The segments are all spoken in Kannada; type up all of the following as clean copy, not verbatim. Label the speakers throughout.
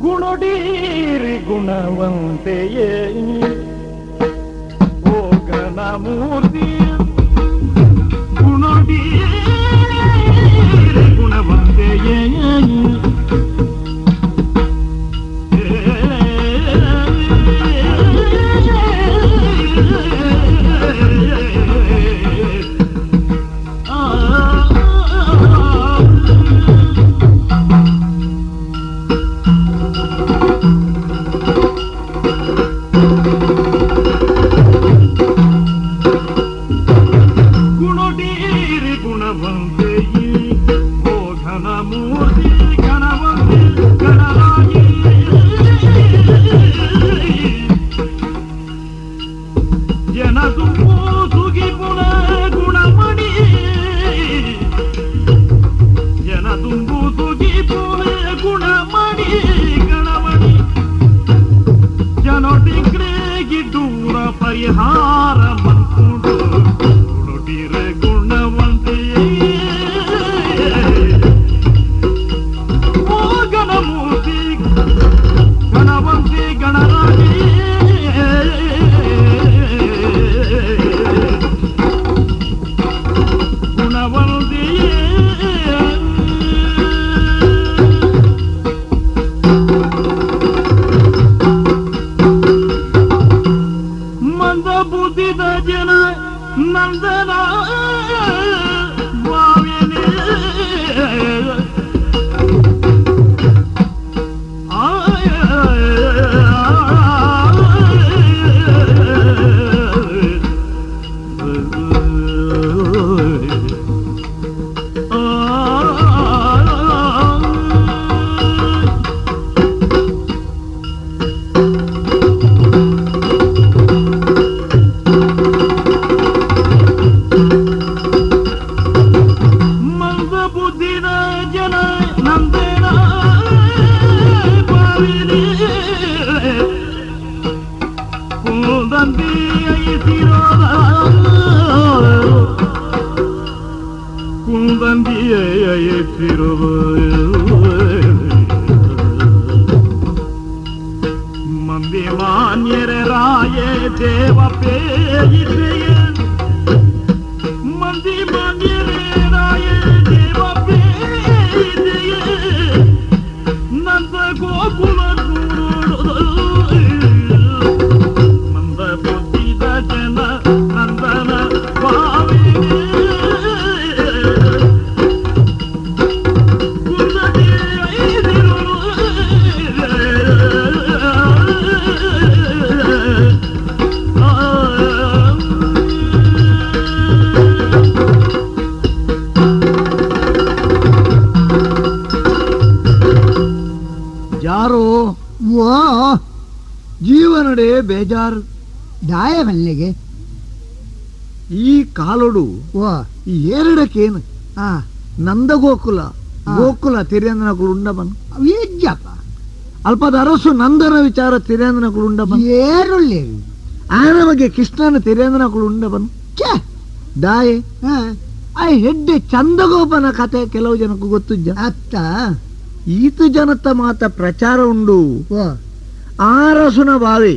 Speaker 1: ಗುಣಡೀರಿ ಗುಣವಂತೆಯೇ ಓ ಘನಮೂರ್ತಿ ಗುಣಡೀರಿ ಗುಣವಂತೆಯೇ ಪರಿಹಾರ ಮನ್ಕೊಂಡು ಗುಣಡೀರೆ ಗುಣವಂತೆಯೇ ಓ ಗಣಮೂರ್ತಿ ಗಣವಂತಿ ಗಣರಾಜಿ ಗುಣವಂತೆಯೇ ಬುದ್ಧಿದ ಜನ ನಂದನ ಭಾವಿನಿ ಮಂದಿ ಮಾನ್ಯರ ರಾಯ ದೇವ ಪೇಯಿದೆಯ ಮಂದಿ ಮಾನ್ಯರ ರಾಯ ದೇವ ಪೇಯಿದೆಯ ನಂದ ಗೋಕುಲ ಮಂದ ಬುದ್ಧಿದ ಜನ ನಂದನ ಭಾವಿನಿ
Speaker 2: ಯಾರೋ ವಾ ಜೀವನಡೆ ಬೇಜಾರು
Speaker 3: ದಾಯ ಮಲ್ಲಿಗೆ
Speaker 2: ಈ ಕಾಲೊಡು
Speaker 3: ವಾ
Speaker 2: ಈ ಎರಡಕ್ಕೇನು
Speaker 3: ಆ
Speaker 2: ನಂದ ಗೋಕುಲ ಗೋಕುಲ ತಿರೇಂದ್ರನಗಳು ಉಂಡಬನ್
Speaker 3: ಏಜ್ಜಪ್ಪ
Speaker 2: ಅಲ್ಪದ ಅರಸು ನಂದನ ವಿಚಾರ ತಿರೇಂದ್ರನಗಳು ಉಂಡಬನ್
Speaker 3: ಏರುಳ್ಳೇರು
Speaker 2: ಆನ ಬಗ್ಗೆ ಕೃಷ್ಣನ ತಿರೇಂದ್ರನಗಳು ಉಂಡಬನ್
Speaker 3: ಛೇ
Speaker 2: ದಾಯೆ ಆ ಹೆಡ್ಡೆ ಚಂದಗೋಪನ ಕತೆ ಕೆಲವು ಜನಕ್ಕೂ ಗೊತ್ತುಜ್ಜ
Speaker 3: ಅತ್ತ
Speaker 2: ಈತ ಜನತ ಮಾತ ಪ್ರಚಾರ ಉಂಡು
Speaker 3: ಓ
Speaker 2: ಆರಸುನ ಬಾವಿ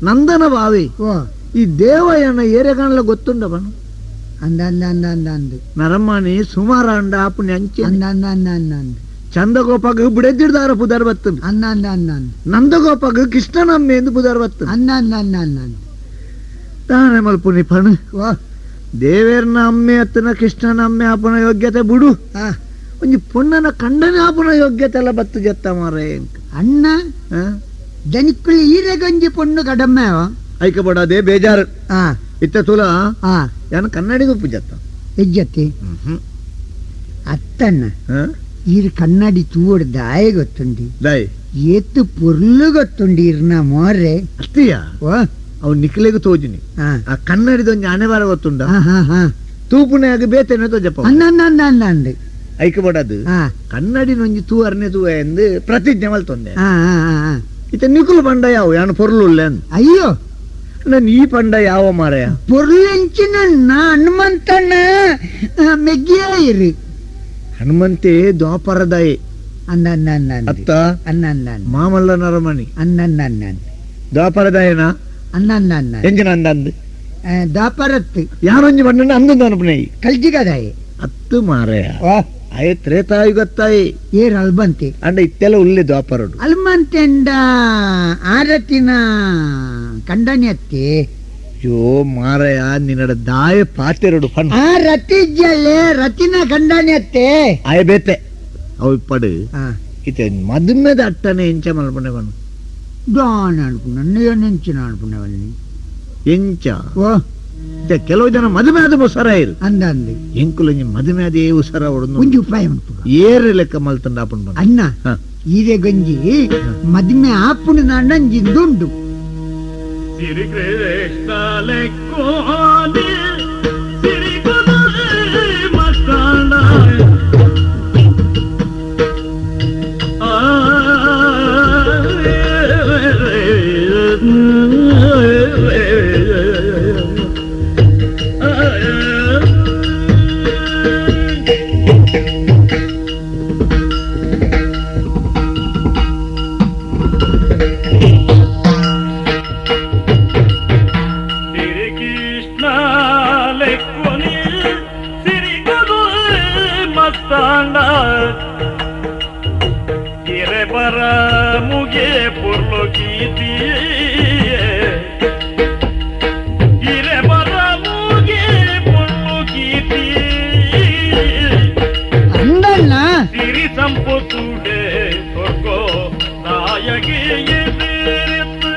Speaker 2: ನಂದನ ಬಾವಿ
Speaker 3: ಓ
Speaker 2: ಈ ದೇವಯ್ಯನ ಏರೆಗಾಣಲ ಗೊತ್ತುಂಡಬನ್
Speaker 3: ಅಂದಂದಂದಂದಂದು
Speaker 2: ನರಮ್ಮನಿ ಸುಮಾರ ಅಂಡ ಆಪುಣಿ ಅಂಚೆ
Speaker 3: ಅಂದಂದಂದಂದಂದು
Speaker 2: ಚಂದಗೋಪಗ ಬಿಡೆದಿಡ್ದಾರ ಪುದರ್ ಬತ್ತು
Speaker 3: ಅಂದಂದಂದಂದು
Speaker 2: ನಂದಗೋಪಗ ಕೃಷ್ಣನಮ್ಮೆ ಎಂದು ಪುದರ್ ಬತ್ತು
Speaker 3: ಅಂದಂದಂದಂದಂದು
Speaker 2: ತಾನೆ ಮಲ್ಪುನಿ ಪಣ್
Speaker 3: ಓ
Speaker 2: ದೇವೇರ್ನ ಅಮ್ಮೆ ಅತ್ತನ ಕೃಷ್ಣನ ಅಮ್ಮೆ ಆಪುನ ಯೋಗ್ಯತೆ ಬಿಡು ಒಂಜಿ ಪುಣ್ಣನ ಕಂಡನೆ ಆಪುನ ಯೋಗ್ಯತೆ ಎಲ್ಲ ಬತ್ತು ಜತ್ತ ಮಾರೇ
Speaker 3: ಅಣ್ಣ ಜನಿಕ್ಕಳು ಈರೆಗಂಜಿ ಪೊಣ್ಣು ಕಡಮೆವ
Speaker 2: ಐಕ ಬಡದೆ ಬೇಜಾರು ಇತ್ತ ತುಲ ಯಾನ ಕನ್ನಡಿಗೂ ಪುಜತ್ತ
Speaker 3: ಹೆಜ್ಜತಿ ಅತ್ತಣ್ಣ ಈರು ಕನ್ನಡಿ ತೂಡ್ ದಾಯ ಗೊತ್ತುಂಡಿ
Speaker 2: ದಾಯ್
Speaker 3: ಎತ್ತು ಪುರ್ಲು ಗೊತ್ತುಂಡಿ ಇರ್ನ ಮೋರೆ
Speaker 2: ಅಷ್ಟೀಯ
Speaker 3: ಓ
Speaker 2: ಅವ್ ನಿಖಿಲೆಗೂ ತೋಜಿನಿ ಆ ಕನ್ನಡಿದೊಂದು ಆನೆ ಬಾರ ಗೊತ್ತುಂಡ ತೂಪುನೆ ಆಗಿ ಬೇತೇನೆ ತೋಜಪ್ಪ
Speaker 3: ಅಂದಂದಂದಂದಂದು
Speaker 2: ಐಕ ಬಡದು ಕನ್ನಡಿ ನೊಂಜಿ ತೂ ಅರ್ನೆ ತೂ ಎಂದು ಪ್ರತಿಜ್ಞೆ ಮಲ್ತೊಂದೆ ಇತ್ತ ನಿಖುಲು ಪಂಡ ಯಾವ ಯಾನು ಪೊರ್ಲುಳ್ಳೆ
Speaker 3: ಅಯ್ಯೋ
Speaker 2: ನಾನು ಈ ಪಂಡ ಯಾವ ಮಾರಯ
Speaker 3: ಪೊರ್ಲೆಂಚಿನ ಹನುಮಂತಣ್ಣ ಮೆಗ್ಗಿಯ ಇರಿ
Speaker 2: ಹನುಮಂತೆ ದ್ವಾಪರದಾಯಿ
Speaker 3: ಅಂದಂದಂದಂದು
Speaker 2: ಅತ್ತ
Speaker 3: ಅನ್ನಂದಂದು
Speaker 2: ಮಾಮಲ್ಲ ನರಮಣಿ
Speaker 3: ಅನ್ನಂದಂದಂದು
Speaker 2: ದ್ವಾಪರದಾಯನ
Speaker 3: ಅನ್ನಂದಂದಂದು
Speaker 2: ಎಂಜಿನ ಅಂದಂದು
Speaker 3: ದಾಪರತ್ತು
Speaker 2: ಯಾರೊಂಜಿ ಬಣ್ಣ ಅಂದಂದು ಅನ್ಪಣಿ
Speaker 3: ಕಲ್ಜಿಗದಾಯಿ
Speaker 2: ಅತ್ತು ಮಾರಯ
Speaker 3: ಓ
Speaker 2: ಅಯ್ಯ ತ್ರೇತಾಯುಗತ್ತಾಯಿ
Speaker 3: ಏರ್ ಅಲ್ಬಂತೆ
Speaker 2: ಅಂಡ ಇತ್ತೆಲ್ಲ ಉಳ್ಳೆ ದ್ವಾಪರಡು
Speaker 3: ಅಲ್ಮಂತೆಂಡ ಆರತಿನ ಕಂಡನ್ಯತ್ತೆ
Speaker 2: ಯೋ ಮಾರಯ ನಿನ್ನಡ ದಾಯ ಪಾತೆರಡು ಫನ್
Speaker 3: ಆ ರತಿಜ್ಜಲೆ ರತಿನ ಕಂಡನ್ಯತ್ತೆ
Speaker 2: ಆಯ ಬೇತೆ ಅವು ಪಡು
Speaker 3: ಆ
Speaker 2: ಇತ್ತೆ ಮದುಮೆದ ಅಟ್ಟನೆ ಎಂಚ ಮಲ್ಪನೆ ಬಣ್ಣ
Speaker 3: ದಾನ ಅನ್ಪುಣ್ಣ ನೆಂಚಿನ ಅನ್ಪುಣ್ಣವಲ್ಲಿ
Speaker 2: ಎಂಚ
Speaker 3: ಓ
Speaker 2: ಇತ್ತೆ ಕೆಲವು ಜನ ಮದುವೆ ಆದ ಉಸರ ಇರು
Speaker 3: ಅಂದಂದು
Speaker 2: ಎಂಕುಲು ಮದುವೆ ಅದೇ ಉಸರ ಹೊಡೆದು
Speaker 3: ಒಂಜಿ ಉಪಾಯ ಉಂಟು
Speaker 2: ಏರು ಲೆಕ್ಕ ಮಲ್ತಂಡ ಆಪನ್ ಬಂದ
Speaker 3: ಅನ್ನ
Speaker 2: ಹ.
Speaker 3: ಈರೆ ಗಂಜಿ ಮದ್ಮೆ ಆಪುಣ ನಂಜಿಂದುಂಡು
Speaker 1: ಸಿರಿ ಕೃಷ್ಣ ಲೆಕ್ಕೋನೆ ಸಿರಿ ಕುದುರೆ ಮಸ್ತಾನ
Speaker 3: ಅಂದಣ್ಣ
Speaker 1: ಸಿರಿ ಸಂಪತ್ತುಡೆ ತೊರ್ಕೋ ನಾಯಗೆ ಎದಿರಿತ್ತು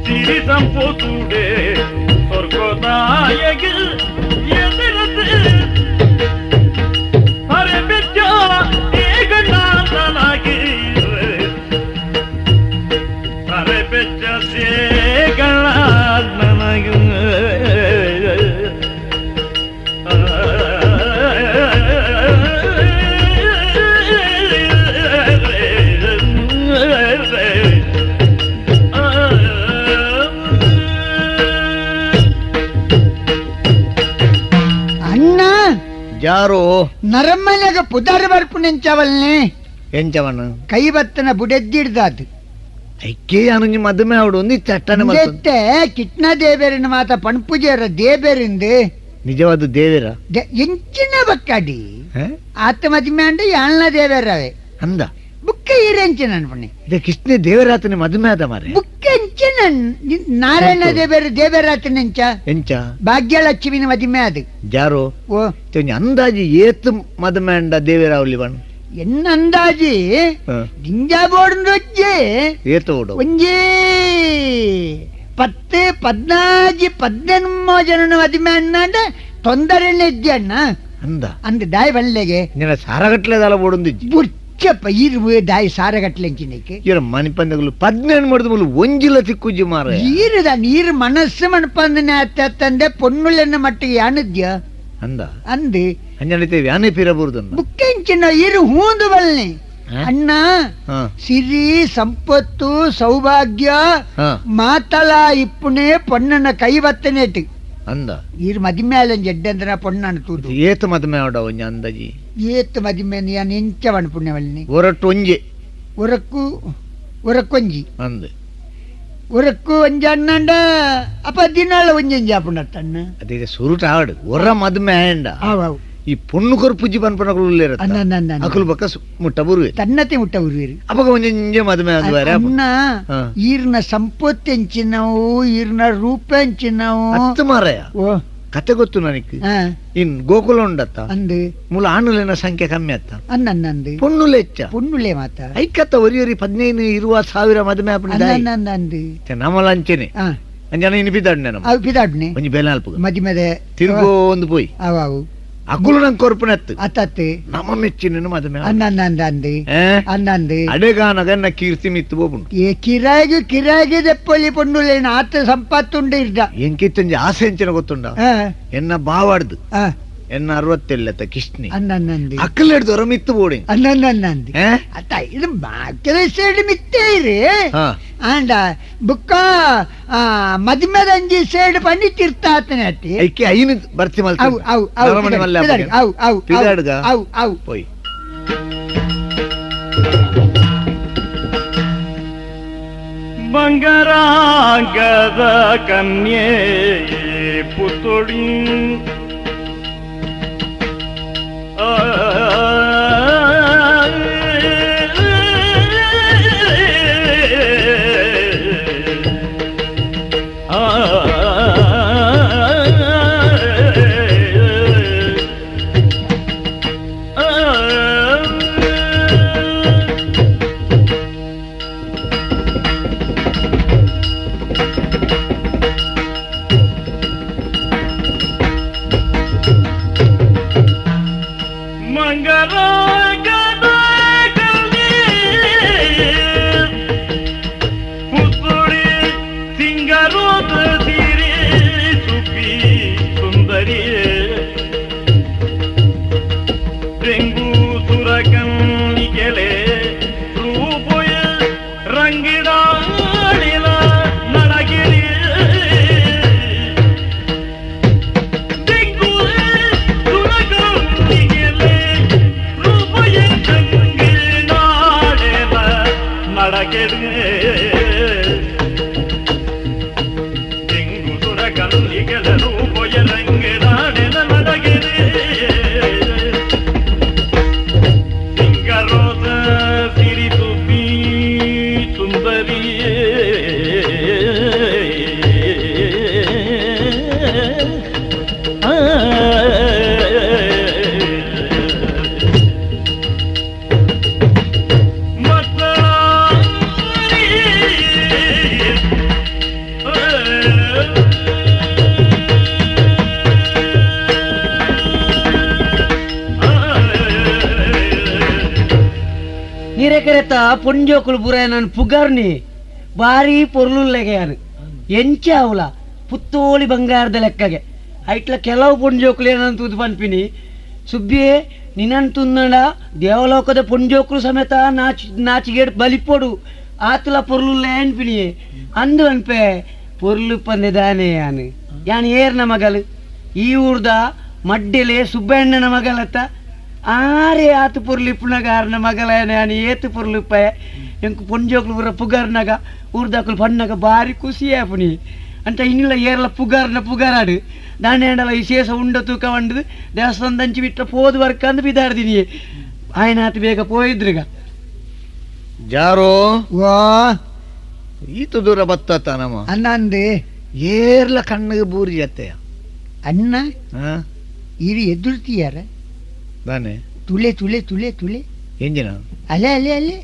Speaker 1: ಸಿರಿ ಸಂಪತ್ತುಡೆ ತೊರ್ಕೋ ನಾಯಗೆ ಎದಿರಿತ್ತು ಅರೆ ಬೆಚ್ಚ ಈಗ ನಾತನಾಗಿ ಅರೆ ಬೆಚ್ಚ ಸೇಗಳ ನನಗೆ
Speaker 3: ಅಣ್ಣ
Speaker 2: ಯಾರು
Speaker 3: ನರಮ್ಮನೆಗ ಪುದಾರ ಬರ್ಪುಣೆಂಚವಲ್ನೆ
Speaker 2: ಎಂಚವನು
Speaker 3: ಕೈಬತ್ತನ ಬುಡೆದ್ದಿಡ್ದಾದು
Speaker 2: ಐಕೆ ಅನುಂಜಿ ಮದುವೆ ಆವಡು ಒಂದು ಚಟ್ಟನೆ
Speaker 3: ಜೊತೆ ಕಿಟ್ನ ದೇವೇರಿನ ಮಾತ ಪಣಪೂಜೆರ ದೇವೇರಿಂದು
Speaker 2: ನಿಜವಾದ ದೇವೇರ
Speaker 3: ಎಂಚಿನ ಬಕ್ಕಡಿ
Speaker 2: ಹ?
Speaker 3: ಆತ ಮದ್ಮೆ ಅಂಡ ಯಾಳ್ನ ದೇವೇರವೆ
Speaker 2: ಅಂದ
Speaker 3: ಬುಕ್ಕ ಇರೆಂಚಿನ ಅನ್ಪಣೆ
Speaker 2: ಇದೆ ಕೃಷ್ಣ ದೇವರಾತನ ಮದುವೆ ಆದ ಮಾರೆ
Speaker 3: ಬುಕ್ಕ ಎಂಚಿನ ನಾರಾಯಣ ದೇವೇರಾತನೆಂಚ
Speaker 2: ಎಂಚ
Speaker 3: ಭಾಗ್ಯಲಕ್ಷ್ಮಿನ ಮದ್ಮೆ ಅದು
Speaker 2: ಜಾರು
Speaker 3: ಓ
Speaker 2: ಅಂದಾಜಿ ಏತ್ ಮದುವೆ ಅಂಡ ದೇವೇರಾವಲಿ ಬಣ್ಣ
Speaker 3: ಎನ್ನ ಅಂದಾಜಿ ದಿಂಜಾ ಬೋರ್ಡ್ರೊಜ್ಜೆ
Speaker 2: ಏತ ಓಡು
Speaker 3: ಒಂಜೇ 10, 14, 18 ಜನನ ಮದುವೆ ಅಣ್ಣ ತೊಂದರೆನೇ ಇದ್ದೆ ಅಣ್ಣ
Speaker 2: ಅಂದ
Speaker 3: ಅಂದ ದಾಯಿ ಬಲ್ಲೆಗೆ
Speaker 2: ನಿನ್ನ ಸಾರಗಟ್ಲೆದಲ್ಲ ಓಡೊಂದಿಜ್ಜಿ
Speaker 3: ಬುಚ್ಚಪ್ಪ ಇರು ದಾಯಿ ಸಾರಗಟ್ಲೆಂಚಿನಕ್ಕೆ
Speaker 2: ಇರ ಮನಿಪಂದಗಳು 17 ಮಾಡಿದ ಮೂಲ ಒಂಜಿಲ ತಿಕ್ಕುಜ್ಜಿ ಮಾರ
Speaker 3: ನೀರುದ ನೀರು ಮನಸ್ಸು ಮಣಪಂದನೆ ಅತ್ತಂದೆ ಪೊನ್ನುಳೆನ್ನ ಮಟ್ಟಿಗೆ ಅಣದ್ಯ
Speaker 2: ಅಂದ
Speaker 3: ಅಂದು
Speaker 2: ಅಂಜನೈತೆ ವ್ಯಾನೆ ಪಿರಬುರ್ದಂದ
Speaker 3: ಬುಕ್ಕೆಂಚಿನ ಇರು ಹೂಂದು ಬಲ್ನೆ ಅಣ್ಣ
Speaker 2: ಹಾ
Speaker 3: ಸಿರಿ ಸಂಪತ್ತು ಸೌಭಾಗ್ಯ
Speaker 2: ಹಾ
Speaker 3: ಮಾತಲ ಇಪ್ಪುನೇ ಪೊಣ್ಣನ ಕೈವತ್ತನೇಟ್
Speaker 2: ಅಂದ
Speaker 3: ಈರ್ ಮದಿಮೆ ಅಲ್ಲ ಜಡ್ಡಂದ್ರ ಪೊಣ್ಣನ ತೂದು
Speaker 2: ಏತ ಮದುವೆ ಆಡ ಒಂಜ ಅಂದಾಜಿ
Speaker 3: ಏತ್ ಮದಿಮೆ ಯಾನ್ ಎಂಚವಣ ಪುಣ್ಯವಲ್ನಿ
Speaker 2: ಒರಟ್ಟು ಒಂಜೆ
Speaker 3: ಉರಕ್ಕೊಂಜಿ
Speaker 2: ಅಂದ
Speaker 3: ಉರಕ್ಕು ಒಂಜ ಅಣ್ಣಂಡ ಅಪ್ಪ ದಿನಾಳ ಒಂಜಂಜಿ ಅಪ್ಪಣ್ಣತ್ತಣ್ಣ
Speaker 2: ಅದೇ ಸುರುಟ ಆಡು ಒರ ಮದುವೆ ಆಯಂಡ
Speaker 3: ಅವು
Speaker 2: ಈ ಪೊಣ್ಣು ಕೊರ್ಪುಜ್ಜಿ ಪನ್ಪನಗಳು
Speaker 3: ಅಣ್ಣ
Speaker 2: ಅಕುಲು ಬಕ್ಕ ಮುಟ್ಟ ಬರುವೆ
Speaker 3: ತನ್ನತೆ ಮುಟ್ಟ ಉರುವಿರಿ
Speaker 2: ಅವಾಗ ಒಂಜೆ ಮದುವೆ ಆದ್ವಾರೆ
Speaker 3: ಅಣ್ಣ
Speaker 2: ಹಾ.
Speaker 3: ಈರ್ನ ಸಂಪತ್ತು ಎಂಚಿನವು ಈರ್ನ ರೂಪ ಎಂಚಿನವು
Speaker 2: ಹತ್ತು ಮಾರಯ
Speaker 3: ಓ
Speaker 2: ಕತೆ ಗೊತ್ತು ನನಗೆ
Speaker 3: ಹಾ
Speaker 2: ಇನ್ ಗೋಕುಲ ಉಂಡತ್ತ
Speaker 3: ಅಂದು
Speaker 2: ಮೂಲ ಆಣುಲಿನ ಸಂಖ್ಯೆ ಕಮ್ಮಿ ಅತ್ತ
Speaker 3: ಅನ್ನಂದು
Speaker 2: ಪೊಣ್ಣುಲೆ ಹೆಚ್ಚ
Speaker 3: ಪುಣ್ಣುಳೆ ಮಾತ
Speaker 2: ಐಕತ್ತ ಒರಿಯರಿ 15-20 ಮದುವೆ ಆಪಣ
Speaker 3: ಅನ್ನಂದು
Speaker 2: ನಮ್ಮಲ ಅಂಚೆನೆ
Speaker 3: ಹಾ
Speaker 2: ಅಂಜನ ಇನ್ನು ಬಿದ್ದಾಡ್ನೆ ನಮ್ಮ
Speaker 3: ಅವು ಪಿದಾಡ್ನೆ
Speaker 2: ಒಂಜಿ ಬೇಲೆ ಅಲ್ಪ
Speaker 3: ಮದಿಮೆದೆ
Speaker 2: ತಿರುಗೋ ಒಂದು ಪೋಯ್
Speaker 3: ಅವು ಅವು
Speaker 2: ಅಕುಲು ನಂಗೆ ಕೊರ್ಪುನತ್ತು
Speaker 3: ಅತ್ತತ್ತು
Speaker 2: ನಮ್ಮ ಮೆಚ್ಚಿನ ಮದುವೆ
Speaker 3: ಅನ್ನಂದು ಅನ್ನಂದು
Speaker 2: ಅಡೆಗಾನಗನ್ನ ಕೀರ್ತಿ ಮಿತ್ತು ಬೋಪುಂಟು
Speaker 3: ಏ ಕಿರಾಗಿ ದೆಪ್ಪೊಲಿ ಪೊಣ್ಣುಲೇನ ಆತ ಸಂಪತ್ತುಂಡು ಇರ್ದ
Speaker 2: ಎಂಕಿತ್ತಂಜಿ ಆಸೆ ಎಂಚಿನ ಗೊತ್ತುಂಡ ಎನ್ನ ಬಾವಾಡ್ದು ಎನ್ನ 67 ಕಿಷ್ಣಿ
Speaker 3: ಅನ್ನಂದು
Speaker 2: ಅಕ್ಕಲ್ ಹಿಡ್ದು ಮಿತ್ತು ಬೋಡಿ
Speaker 3: ಅನ್ನಂದು ಅತ್ತ ಇದು ಬಾಕಿದ ಸೈಡ್ ಮಿತ್ತೇರಿ ಆಂಡ ಬುಕ್ಕ ಮದಿಮೆದಂಜಿ ಸೈಡ್ ಪಂಡಿ ತಿರ್ತಾತನೆ ಅತ್ತಿ
Speaker 2: ಐಕೆ ಐನು ಬರ್ತಿ ಮಲ್ತ
Speaker 3: ಅವು ಅವು
Speaker 2: ನರಮಣಿ ಮಲ್ಲೆ
Speaker 3: ಅವು ಅವು
Speaker 2: ಪಿದಾಡ್ಗ
Speaker 3: ಅವು ಅವು
Speaker 2: ಪೋಯ್
Speaker 1: ಬಂಗಾರಾಂಗದ ಕನ್ಯೆ ಪುತ್ತೊಡಿ
Speaker 3: నీరెకరెత్త పొంజోకులు బురాయనని పుగార్ని భారీ పొర్లుల్లేగాను ఎంచావుల పుత్తోలి ಬಂಗಾರದ ಲೆಕ್ಕಗೆ ಐಟ್ಲ ಕೆಲವು ಪುಂಜೋಕುಲು ಏನಂತ ತೂದು ಪನ್ಪಿನಿ ಸುಬ್ಬಿಯೇ ನಿನ್ನಂತುನ್ನಡ ದೇವಲೋಕದ ಪುಂಜೋಕುಲು ಸಮೇತ ನಾಚಿಗೇಡು ಬಲಿಪೋಡು ಆತುಲ ಪೊರ್ಲುಲ್ಲೆ ಅನ್ಪಿನಿಯೇ ಅಂದು ಅನ್ಪೆ ಪೊರ್ಲು ಪಂದೆದಾನೆ ಯಾನು ಯಾನ್ ಏರ್ನ ಮಗಲು ಈ ಊರ್ದ ಮಡ್ಡೆಲೆ ಸುಬ್ಬಣ್ಣನ ಮಗಲತ್ತ ಆರೆ ಆತು ಪೊರ್ಲಿಪ್ಪುನಗಾರನ ಮಗಲೇನೆ అని ಏತು ಪೊರ್ಲಿಪ್ಪೆ ಎಂಕು ಪೊಂಜೋಕುಲು ಬುರ ಪುಗಾರ್ನಾಗ ಊರ್ದಾಕುಲು ಪಣ್ಣಗ ಭಾರಿ ಖುಷಿ ಆಪುನಿ ಅಂತ ಇನ್ನಿಲ್ಲ ಏರ್ಲ ಪುಗಾರಾಡು ದಾಂಡೇಂಡಲ ವಿಶೇಷ ಉಂಡ ತೂಕ వండదు ದೇವಸ್ಥಾನದ ಅಂಚಿ ಬಿಟ್ಟ ಪೋದು ವರ್ಕ ಅಂದು ಬಿದಾಡ್ದಿನಿ ఆయన ಆತು ಬೇಗ ಪೋಯಿದ್ರಿಗ
Speaker 2: ಜಾರೋ
Speaker 3: ವಾ
Speaker 2: ಈತು ದೂರ ಬತ್ತ ನಮ್ಮ
Speaker 3: ಅಣ್ಣ ಅಂದೆ
Speaker 2: ಏರ್ಲ ಕಣ್ಣಿಗೆ ಬೂರಿ ಜತ್ತೆ
Speaker 3: ಅಣ್ಣ ಇರಿ ಎದುರ್ತೀಯಾರ
Speaker 2: ತಾನೆ
Speaker 3: ತುಳೆ ತುಳೆ ತುಳೆ ತುಳೆ
Speaker 2: ಎಂಜಿನ
Speaker 3: ಅಲೆ ಅಲೆ ಅಲೆ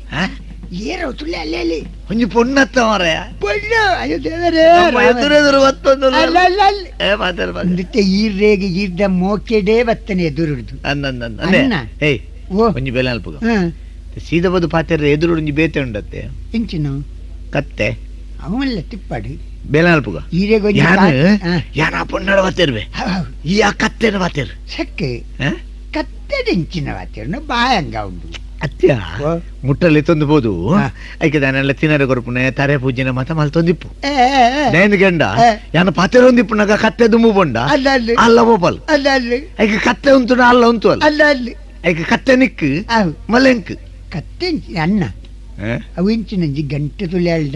Speaker 3: ಏರೋ ತುಳೆ ಅಲೆ ಅಲೆ
Speaker 2: ಒಂಜಿ ಪೊಣ್ಣತ್ತ ಮಾರಾಯ
Speaker 3: ಪೊಣ್ಣ ಅಯ್ಯೋ ದೇವರೇ
Speaker 2: ಎದುರೆದುರು ಬತ್ತೊಂದು
Speaker 3: ಅಲ್ಲ ಅಲ್ಲ ಅಲ್ಲ ಅಂದಿತ್ತೆ ಈರ್ರೇಗೆ ಈರ್ದ ಮೋಕೆಡೆ ಬತ್ತನೆ ಎದುರುಡ್ದು
Speaker 2: ಅನ್ನ ಏಯ್
Speaker 3: ಓ
Speaker 2: ಒಂಜಿ ಬೆಲೆ ಅಲ್ಪಗ ಸೀದಾ ಬದು ಪಾತೆರ ಎದುರು ಒಂಜಿ ಬೇತೆ ಉಂಡತ್ತೆ
Speaker 3: ಎಂಚಿನ
Speaker 2: ಕತ್ತೆ
Speaker 3: ಅವಲ್ಲ ತಿಪ್ಪಾಡು
Speaker 2: ಬೆಲೆ ಅಲ್ಪಗ
Speaker 3: ಈರೆಗೆ
Speaker 2: ಯಾನ ಪೊಣ್ಣಡ ಬತ್ತಿರ್ವೆ ಈ ಆ ಕತ್ತೆನ ಬತ್ತಿರ್
Speaker 3: ಸಕ್ಕೆ ಕತ್ತೆಡೆಂಚಿನ ಬತ್ತಿರ್ನ ಬಾಯಂಗ ಉಂಡು
Speaker 2: ಅತ್ಯ ಮುಟ್ಟಲ್ಲಿ ತೊಂದುಬೋದು ಐಕೆ ದಾನೆಲ್ಲ ತಿನ್ನರೆ ಕೊರಪುನೆ ತರೆ ಪೂಜೆನ ಮತ ಮಲ್ ತೊಂದಿಪ್ಪು ನೇಂದು ಗೆಂಡ ಯಾನ ಪಾತೆರ ಒಂದಿಪ್ಪುನಾಗ ಕತ್ತೆ ದುಂಬು ಬೊಂಡ ಅಲ್ಲ ಬೋಪಲ್ ಐಕೆ ಕತ್ತೆ ಉಂಟು ಅಲ್ಲ ಉಂಟು ಅಲ್ಲ ಐಕೆ ಕತ್ತೆ ನಿಕ್ಕು ಮಲೆಂಕ್
Speaker 3: ಕತ್ತೆ ಅಣ್ಣ ಅವು ಇಂಚಿನಂಜಿ ಗಂಟೆ ತುಳಿ ಅಲ್ಡ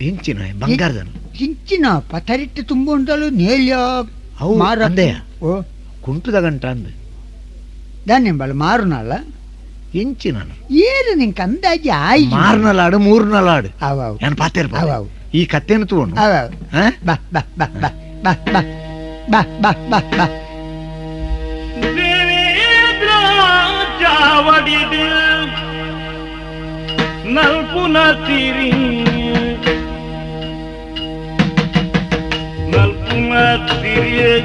Speaker 2: ಇಂಚಿನ ಬಂಗಾರದ
Speaker 3: ಇಂಚಿನ ಪತರಿಟ್ಟು ತುಂಬ ಉಂಟಲು ನೇಲ್ಯ
Speaker 2: ಅವು ಮಾರಂದೆಯ
Speaker 3: ಓ
Speaker 2: ಕುಂಟುದ ಗಂಟ ಅಂದ
Speaker 3: ದಾನ್ಯಂಬಳ ಮಾರುನಲ್ಲ
Speaker 2: ಇಂಚಿನ
Speaker 3: ಏನು ನಿಂಗೆ ಅಂದಾಜಿ ಆಯ್ತು
Speaker 2: ಮಾರ್ನಲಾಡು ಮೂರ್ನಲಾಡು
Speaker 3: ಅವ
Speaker 2: ನಾನು ಪಾತೆರ್
Speaker 3: ಅವು
Speaker 2: ಈ ಕತ್ತೆನ ತಗೊಂಡು
Speaker 3: ಅವ ಬಾ ಬಾ ಬಾ ಬಾ ಬಾ ಬಾ ಬಾ ಬಾ ಬಾ ಬಾ
Speaker 1: ದೇವೇಂದ್ರ ಚಾವಡಿದು ನಲ್ಪುನ ತಿರಿ ನಲ್ಪುನ ತಿರಿಯೇ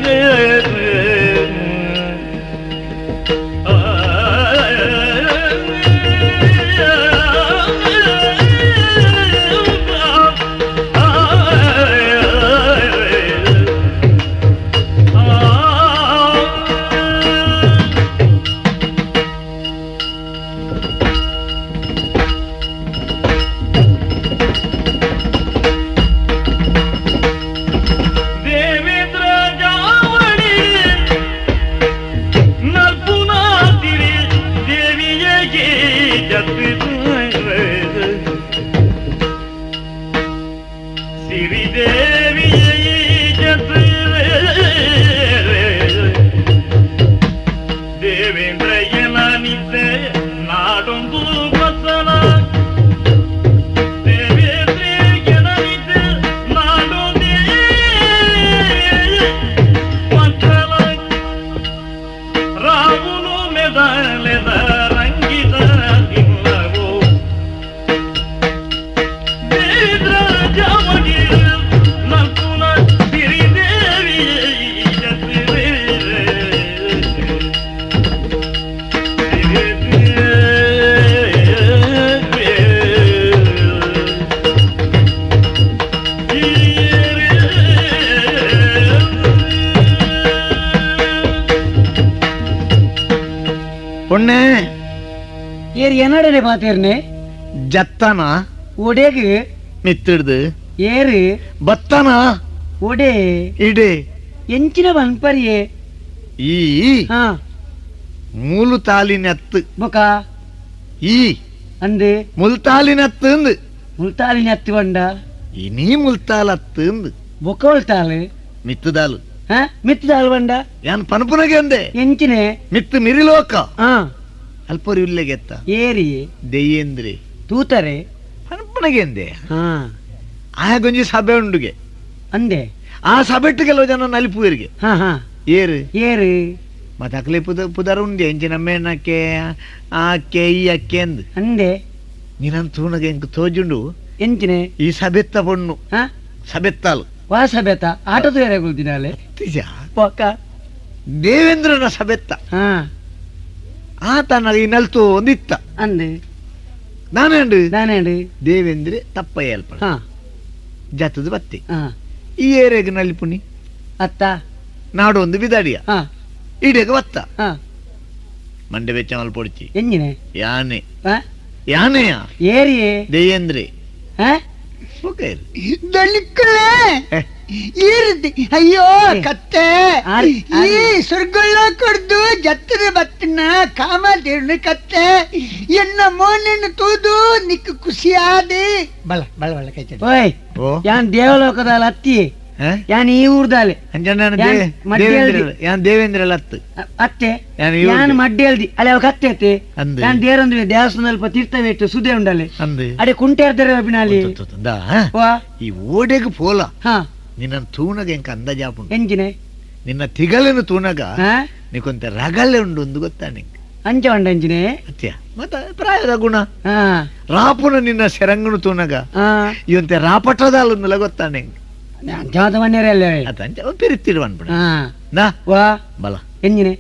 Speaker 1: ಏನನಿದ್ದೆ ನಾಡೊಂದು ಬಸಲ ದೇವೇಂದ್ರೆ ಏನನಿದ್ದೆ ನಾಡೊಂದೇ ಮಕ್ಕಳ ರಾವುನು ಮೆದಲೆದ ರಂಗಿದ ಇಲ್ಲವೋ ಬೇದ್ರ ಜಾವಗಿ ನಲ್ಕುಲ ಸಿರಿದೇವಿ
Speaker 2: பொண்ணு
Speaker 3: ஏறு என்னடனே பாத்தேர்னே
Speaker 2: ஜத்தானா
Speaker 3: ஒடேகு
Speaker 2: ಮಿತ್ತಿಡ್ದು
Speaker 3: ஏறு
Speaker 2: ಬತ್ತಾನ
Speaker 3: ஒடே
Speaker 2: ಇಡೆ
Speaker 3: ಎಂಚಿನ ಬನ್ಪರಿಯೇ
Speaker 2: ಈ
Speaker 3: ಹಾ
Speaker 2: ಮೂಲುತಾಲಿನತ್ತು
Speaker 3: ಬೊಕ
Speaker 2: ಈ
Speaker 3: ಅಂದೆ
Speaker 2: ಮುಲ್ತಾಲಿನತ್ತು
Speaker 3: ಮುಲ್ತಾಲಿನ ಹತ್ತಿ ಬಂಡ
Speaker 2: ಇನಿ ಮುಲ್ತಾಲತ್ತು
Speaker 3: ಬೊಕ ಉಳ್ತಾಲು
Speaker 2: ಮಿತ್ತದಾಲು
Speaker 3: ಹಾ ಮಿತ್ತದಾಲು ಬಂಡ
Speaker 2: ಯಾನ್ ಪನಪುನಗೆ ಅಂದೆ
Speaker 3: ಎಂಚಿನೆ
Speaker 2: ಮಿತ್ತು ಮಿರಿಲೋಕ
Speaker 3: ಹಾ
Speaker 2: ಅಲ್ಪರಿ ಉಲ್ಲೆಗೆತ್ತ
Speaker 3: ಏರಿ
Speaker 2: ದೆಯ್ಯಂದ್ರೆ
Speaker 3: ತೂತರೆ
Speaker 2: ಪನಪುನಗೆ ಅಂದೆ
Speaker 3: ಹಾ
Speaker 2: ಆಗೊಂಜಿ ಸಭೆ ಉಂಡುಗೆ
Speaker 3: ಅಂದೆ
Speaker 2: ಆ ಸಭೆಟ್ಟು ಕೆಲವು ಜನ ನಲಿಪುವರಿಗೆ
Speaker 3: ಹಾ ಹಾ
Speaker 2: ಏರು
Speaker 3: ಏರು
Speaker 2: ಮತ್ತೆ ಅಕ್ಲೆ ಪುದರ ಉಂಡೆ ಎಂಚಿ ನಮ್ಮೇನಕ್ಕೆ ಆಕೆ ಈ ಅಕ್ಕೆ ಅಂದು
Speaker 3: ಅಂದೆ
Speaker 2: ನೀನಂತ ತೂನಗೆ ಎಂಕ್ ತೋಜುಂಡು
Speaker 3: ಎಂಚಿನೆ
Speaker 2: ಈ ಸಭೆತ್ತ ಪೊಣ್ಣು
Speaker 3: ಹಾ
Speaker 2: ಸಭೆತ್ತಾಲು
Speaker 3: ವಾಸ ಬೇತ ಆಟದ ಬೇರೆ ಕುಳ್ತಿನಾಲೆ
Speaker 2: ತಿಜ
Speaker 3: ಪೊಕ
Speaker 2: ದೇವೇಂದ್ರನ ಸಭೆತ್ತ
Speaker 3: ಹಾ
Speaker 2: ಆತನ ಈ ನಲ್ತು ಒಂದಿತ್ತ
Speaker 3: ಅಂದೆ
Speaker 2: ನಾನೇಂಡು
Speaker 3: ನಾನೇಂಡು
Speaker 2: ದೇವೇಂದ್ರೆ ತಪ್ಪ ಏಲ್ಪಡ
Speaker 3: ಹಾ
Speaker 2: ಜತದ ಬತ್ತಿ
Speaker 3: ಹಾ
Speaker 2: ಈ ಏರೆಗೆ ನಲಿಪುನಿ
Speaker 3: ಅತ್ತ
Speaker 2: ನಾಡು ಒಂದು ಬಿದಾಡಿಯ
Speaker 3: ಹಾ
Speaker 2: ಇಡೆಗೆ ಬತ್ತ
Speaker 3: ಹಾ
Speaker 2: ಮಂಡೆ ಬೆಚ್ಚ ಮಲ್ಪೊಡ್ಚಿ
Speaker 3: ಎಂಜಿನೆ
Speaker 2: ಯಾನೆ
Speaker 3: ಹಾ
Speaker 2: ಯಾನೆಯ
Speaker 3: ಏರಿಯೇ
Speaker 2: ದೇಯೇಂದ್ರೆ
Speaker 3: ಹಾ
Speaker 4: ಅಯ್ಯೋ ಕತ್ತೆ
Speaker 3: ಆರಿ, ಆರಿ.
Speaker 4: ಈ ಸುರ್ಗುಳ್ಳ ಕೊಡ್ದು ಜತ್ತದ ಬತ್ತಿನ ಕಾಮದೇವ್ನ ಕತ್ತೆ ಎನ್ನ ಮೋನನ್ನು ತೂದು ನಿಕ್ ಖುಷಿಯಾದೆ ಬಳ ಬಳ ಬಳ ಕೈ ಚಡಿ.
Speaker 3: ಓಯ್
Speaker 2: ಓ
Speaker 3: ಯಾನ್ ದೇವಲೋಕದಾಲ ಅತ್ತಿ ಯಾನ್ ಈ ಊರ್ದಾಲೆ
Speaker 2: ಅಂಜನ
Speaker 3: ಯಾನ್ ಮಡ್ಡಿ
Speaker 2: ದೇವೇಂದ್ರ
Speaker 3: ಹೇಳ್ದಿ.
Speaker 2: ಯಾನ್ ದೇವೇಂದ್ರ ಅತ್ತು
Speaker 3: ಅತ್ತೆ
Speaker 2: ಯಾನ್ ಈ
Speaker 3: ಯಾನ್
Speaker 2: ಊರ್ದೆ.
Speaker 3: ಮಡ್ಡಿ ಹೇಳ್ದಿ ಅಲ್ಲಿ ಅವ ಕತ್ತೆ ಅತ್ತೆ
Speaker 2: ಅಂದೆ.
Speaker 3: ಯಾನ್ ದೇವರಂದ್ರೆ ದೇವಸ್ಥಾನದಲ್ಲಿ ತೀರ್ಥ ಇಟ್ಟು ಸುದೆ ಉಂಡಲೆ
Speaker 2: ಅಂದು
Speaker 3: ಅಡೆ ಕುಂಟೆ ಇರ್ತಾರೆ ಅಭಿನಾಲಿ ವಾ
Speaker 2: ಈ ಓಡೆಗೆ ಪೋಲ
Speaker 3: ಹಾ
Speaker 2: ನಿನ್ನ ತೂನಗ ಎಂಕ ಅಂದಾಜಾಪುಂಡು
Speaker 3: ಎಂಜಿನೆ
Speaker 2: ನಿನ್ನ ತಿಗಲನು ತೂನಗ
Speaker 3: ಹಾ
Speaker 2: ನಿಕೊಂತೆ ರಗಳೆ ಉಂಡು ಒಂದು ಗೊತ್ತಾ ನಿಂಗೆ
Speaker 3: ಅಂಚ ಉಂಡ ಎಂಜಿನೆ
Speaker 2: ಅತ್ಯ ಮತ್ತ ಪ್ರಾಯದ ಗುಣ
Speaker 3: ಹಾ
Speaker 2: ರಾಪುನ ನಿನ್ನ ಸೆರಂಗನು ತೂನಗ
Speaker 3: ಹಾ
Speaker 2: ಇವಂತೆ ರಾಪಟದಾಲೊಂದಲ ಗೊತ್ತಾ ನಿಂಗೆ
Speaker 3: ಅಂಚಾದ ಮನೆಯರೇ ಅಲ್ಲೇ
Speaker 2: ಅದಂಚ ಪಿರಿತಿರು ಅನ್ಬಿಡ
Speaker 3: ಹಾ
Speaker 2: ನಾ
Speaker 3: ವಾ
Speaker 2: ಬಲ
Speaker 3: ಎಂಜಿನೆ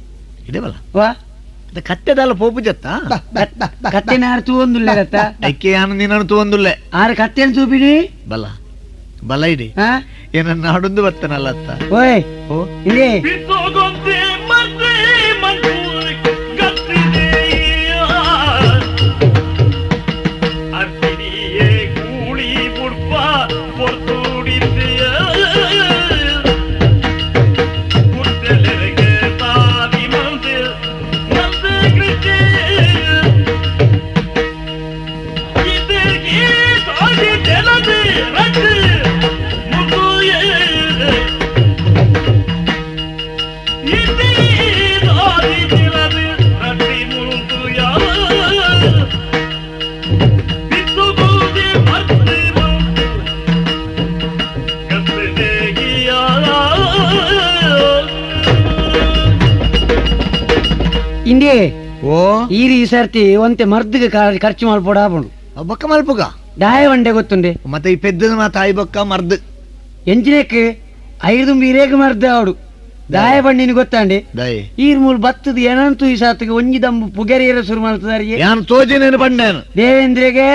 Speaker 2: ಇದೆ ಬಲ
Speaker 3: ವಾ
Speaker 2: ಅದ ಕತ್ತೆದಾಲ ಪೋಪು ಜತ್ತ
Speaker 4: ಬಾ, ಬಾ, ಬಾ, ಬಾ.
Speaker 3: ಕತ್ತೆನ ಆರು ತೂವೊಂದುಲ್ಲೆ ಗತ್ತ
Speaker 2: ಐಕೆ ಯಾನು ನಿನ್ನನ್ನು ತೂವೊಂದುಲ್ಲೆ
Speaker 3: ಆರು ಕತ್ತೆನ ತೂಪಿನಿ
Speaker 2: ಬಲ ಬಲ ಇಡಿ
Speaker 3: ಹಾ
Speaker 2: ಏನನ್ನ ನಾಡೊಂದು ಬರ್ತನಲ್ಲ ಅತ್ತ
Speaker 3: ಓಯ್
Speaker 2: ಓ
Speaker 3: ಇಲ್ಲಿ
Speaker 1: ಬಿತ್ತೋಗೊಂದೆ ಮತ್ತೆ ಮನ್ಸೂರಿ ಗತ್ತಿದೆಯ ಅತ್ತಿರಿಯೇ ಕೂಳಿ ಬುಡ್ಪ ಪೊರ್ತೂಡಿದ್ದೆಯ ಕುರ್ತೆಲೆಗೆ ತಾದಿ ಮಂದೆ ಮಂದೆ ಕೃಷಿ ಇದಕ್ಕೆ ತಾದಿ ಜಲದೆ ರಟ್ಟಿ ಮುಗುಯೇ
Speaker 3: ಇಂಡಿ
Speaker 2: ಓ
Speaker 3: ಈರಿ ಈ ಸರ್ತಿ ಒಂತೆ ಮರ್ದಿಗೆ ಖರ್ಚು ಮಾಡ್ಬೋಡ ಆಪುಂಡು
Speaker 2: ಬೊಕ್ಕ ಮಲ್ಪುಗ
Speaker 3: ಡಾಯ ಒಂಡೆ ಗೊತ್ತುಂಡೆ
Speaker 2: ಮತ್ತೆ ಈ ಪೆದ್ದದ ಮಾತ ಆಯ್ ಬೊಕ್ಕ ಮರ್ದ್
Speaker 3: ಎಂಚಿನೆಕ್ ಐದು ಬೀರೇಗ ಮರ್ದ ಆವಡು ದಾಯ ಬಣ್ಣಿನ ಗೊತ್ತಾಂಡೆ
Speaker 2: ದಯ
Speaker 3: ಈರ್ ಮೂಲ್ ಬತ್ತದ ಏನಂತೂ ಈ ಸಾತಿಗೆ ಒಂಜಿ ದಮ್ಮು ಪುಗೆರಿಯರ ಶುರು ಮಾಡ್ತದಾರಿಗೆ
Speaker 2: ಯಾನು ತೋಜಿನೇನು ಬಂಡೇನು
Speaker 3: ದೇವೇಂದ್ರಿಗೆ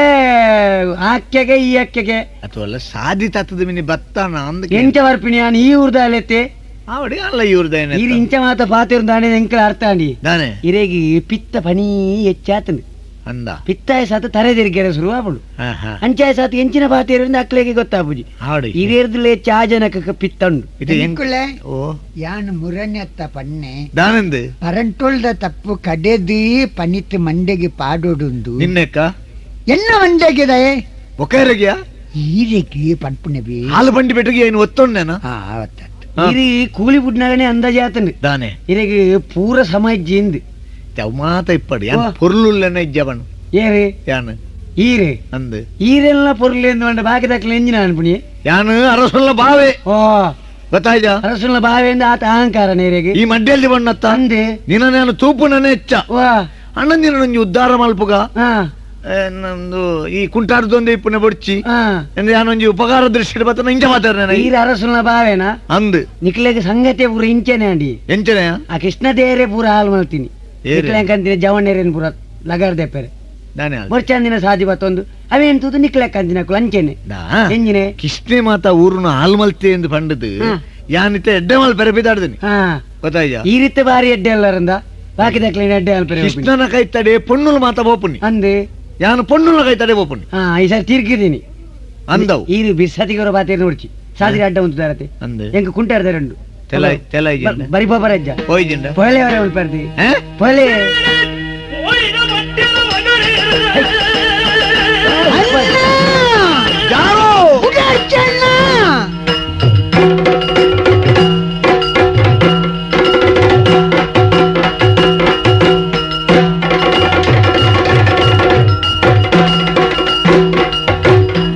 Speaker 3: ಆಕ್ಕೆಗೆ ಈ ಅಕ್ಕೆಗೆ
Speaker 2: ಅಥವಾ ಸಾಧಿ ತತ್ತದ ಮಿನಿ ಬತ್ತಾನ ಅಂದ
Speaker 3: ಎಂಚ ವರ್ಪಿಣಿ ನಾನು ಈ ಊರ್ದಾಲೆತ್ತೆ
Speaker 2: ಅವಡಿ ಅಲ್ಲ ಇವ್ರದೇನೆ
Speaker 3: ಈರ್ ಇಂಚ ಮಾತ ಪಾತಿರ್ದಾಂಡೆ ಎಂಕಲ ಅರ್ಥ ಅಂಡಿ
Speaker 2: ದಾನೆ
Speaker 3: ಇರೇಗಿ ಪಿತ್ತ ಪನಿ ಹೆಚ್ಚಾತಂದು
Speaker 2: ಅಂದ
Speaker 3: ಪಿತ್ತಾಯ ಸಾತ ತರೆದಿರಿಗೆರೆ ಶುರು ಆಪುಂಡು
Speaker 2: ಹಾ ಹಾ
Speaker 3: ಅಂಚಾಯ ಸಾತ ಎಂಚಿನ ಪಾತಿರಿಂದ ಅಕ್ಲೆಗೆ ಗೊತ್ತಾಪುಜಿ
Speaker 2: ಹಾಡಿ
Speaker 3: ಹಿರಿಯರ್ದಲೆ ಚಾಜನಕ ಪಿತ್ತಂಡು
Speaker 2: ಇದು ಹೆಂಗ್
Speaker 4: ಎಂಕುಲೆ
Speaker 2: ಓ
Speaker 4: ಯಾನ್ ಮುರನೆತ್ತ ಪನ್ನೆ
Speaker 2: ದಾನಂದು
Speaker 4: ಪರಂಟೋಳ್ದ ತಪ್ಪು ಕಡೆದಿ ಪನಿತ್ ಮಂಡೆಗೆ ಪಾಡೋಡುಂದು
Speaker 2: ನಿನ್ನೆಕ್ಕ
Speaker 4: ಎನ್ನ ಮಂಡೆಗಿದೆ
Speaker 2: ಒಕ್ಕರಿಗ್ಯಾ
Speaker 4: ಈರೆಗೆ ಪನ್ಪುಣವಿ
Speaker 2: ಹಾಲು ಬಂಡಿ ಬೆಟ್ಟಿಗೆ ಏನು ಒತ್ತೊಂಡೇನ
Speaker 4: ಹಾ ಅವತ್ತ
Speaker 3: ಇರಿ ಕೂಲಿ ಬುಡ್ನಾಗನೆ ಅಂದಾಜ್ ಆತಂಡು
Speaker 2: ದಾನೆ
Speaker 3: ಇರೆಗೆ ಪೂರ ಸಮಯ ಜೇಂದು
Speaker 2: ಮತ್ತೆ ಅವು ಮಾತ ಇಪ್ಪಡಿ ಯಾನ್
Speaker 3: ಓ.
Speaker 2: ಪೊರ್ಲುಲ್ಲೆನ ಇಜ್ಜವನು
Speaker 3: ಏರಿ
Speaker 2: ಯಾನ್
Speaker 3: ಈರೆ
Speaker 2: ಅಂದು
Speaker 3: ಈರೆಲ್ಲ ಪೊರ್ಲು ಎಂದು ಬಂಡ ಬಾಕಿ ದಕ್ಕಲ ಎಂಜಿನ ಅನ್ಪುಣಿ
Speaker 2: ಯಾನ್ ಅರಸುಲ್ಲ ಬಾವೆ
Speaker 3: ಓ
Speaker 2: ಗೊತ್ತಾಯ್ತಾ
Speaker 3: ಅರಸುಲ ಬಾವೆಂದ ಆತ ಅಹಂಕಾರ ನೇರೆಗೆ
Speaker 2: ಈ ಮಡ್ಯಲ್ಲಿ ಬಣ್ಣತ್ತ
Speaker 3: ಅಂದೆ
Speaker 2: ನಿನ್ನ ನಾನು ತೂಪು ನನ್ನ ಹೆಚ್ಚ
Speaker 3: ವಾ
Speaker 2: ಅಣ್ಣ ನಿನ್ನ ನಂಗೆ ಉದ್ಧಾರ ಮಲ್ಪುಗ
Speaker 3: ಹಾ
Speaker 2: ನಮ್ದು ಈ ಕುಂಟಾರದೊಂದು ಇಪ್ಪುನ ಬೊಡ್ಚಿ
Speaker 3: ಹಾ
Speaker 2: ಯಾನೊಂಜಿ ಉಪಕಾರ ದೃಷ್ಟಿ ಬತ್ತ ಇಂಚ ಮಾತಾಡ
Speaker 3: ಈರ ಅರಸುಲ ಬಾವೆನ
Speaker 2: ಅಂದು
Speaker 3: ನಿಕ್ಲೆಗೆ ಸಂಗತಿ ಪೂರ ಇಂಚೆನೆ ಅಂಡಿ
Speaker 2: ಎಂಚನೆಯ
Speaker 3: ಆ ಕೃಷ್ಣ ದೇರೆ ಪೂರ ಹಾಲು ಮಲ್ತೀನಿ
Speaker 2: ಏರೆ?
Speaker 3: ನಿಕ್ಲೆಂಕಂತಿನ ಜವಣ್ಣೇರೇನು ಪೂರ ಲಗಾರ್ದೆಪ್ಪೆರೆ
Speaker 2: ನಾನೇ
Speaker 3: ಬರ್ಚಂದಿನ ಸಾದಿ ಬತ್ತೊಂದು ಅವೇಂತುದು ನಿಕ್ಲೆಕ್ಕಂತಿನ ಅಂಚೆನೆ ಎಂಜಿನೆ
Speaker 2: ಕಿಷ್ಣೆ ಮಾತ ಊರುನ ಹಾಲ್ಮಲ್ತೆ ಎಂದು ಪಂಡದು
Speaker 3: ಹಾ.
Speaker 2: ಯಾನಿತ್ತೆ ಎಡ್ಡೆ ಮಲ್ ಪೆರೆ ಬಿದ್ದಾಡ್ದನಿ
Speaker 3: ಹಾ
Speaker 2: ಗೊತ್ತಾಯ್ತಾ
Speaker 3: ಈ ರೀತಿ ಬಾರಿ ಎಡ್ಡೆ ಎಲ್ಲರಿಂದ ಬಾಕಿ ದಕ್ಕಲಿನ ಎಡ್ಡೆ ಅಲ್ಪರೆ
Speaker 2: ಕೃಷ್ಣನ ಕೈತಡೆ ಪೊಣ್ಣುಲು ಮಾತ ಬೋಪುನಿ
Speaker 3: ಅಂದೆ
Speaker 2: ಯಾನು ಪೊಣ್ಣುಲ ಕೈತಡೆ ಬೋಪುನಿ
Speaker 3: ಹಾ ಈ ಸರಿ ತಿರ್ಗಿದೀನಿ
Speaker 2: ಅಂದವು
Speaker 3: ಈರು ಬಿಸತಿಗರ ಬಾತೇರು ನೋಡ್ಚಿ ಸಾದಿ ಅಡ್ಡ ಉಂಟು ದಾರತೆ
Speaker 2: ಅಂದೆ
Speaker 3: ಎಂಕ ಕುಂಟಾರ್ದ ರೆಂಡು
Speaker 2: ತೆಲಾಯ್
Speaker 3: ಬರಿ ಬಾಬರಜ್ಜ
Speaker 2: ಹೋಯ್ಜಿಂಡ
Speaker 3: ಪೊಳೆ ಅವರೇ ಉಳ್ಪರ್ದಿ ಪೊಳೆ
Speaker 1: ಹೋಳಿನ ಮಟ್ಟಿನ ಮಗನೇ
Speaker 2: ಯಾರೋ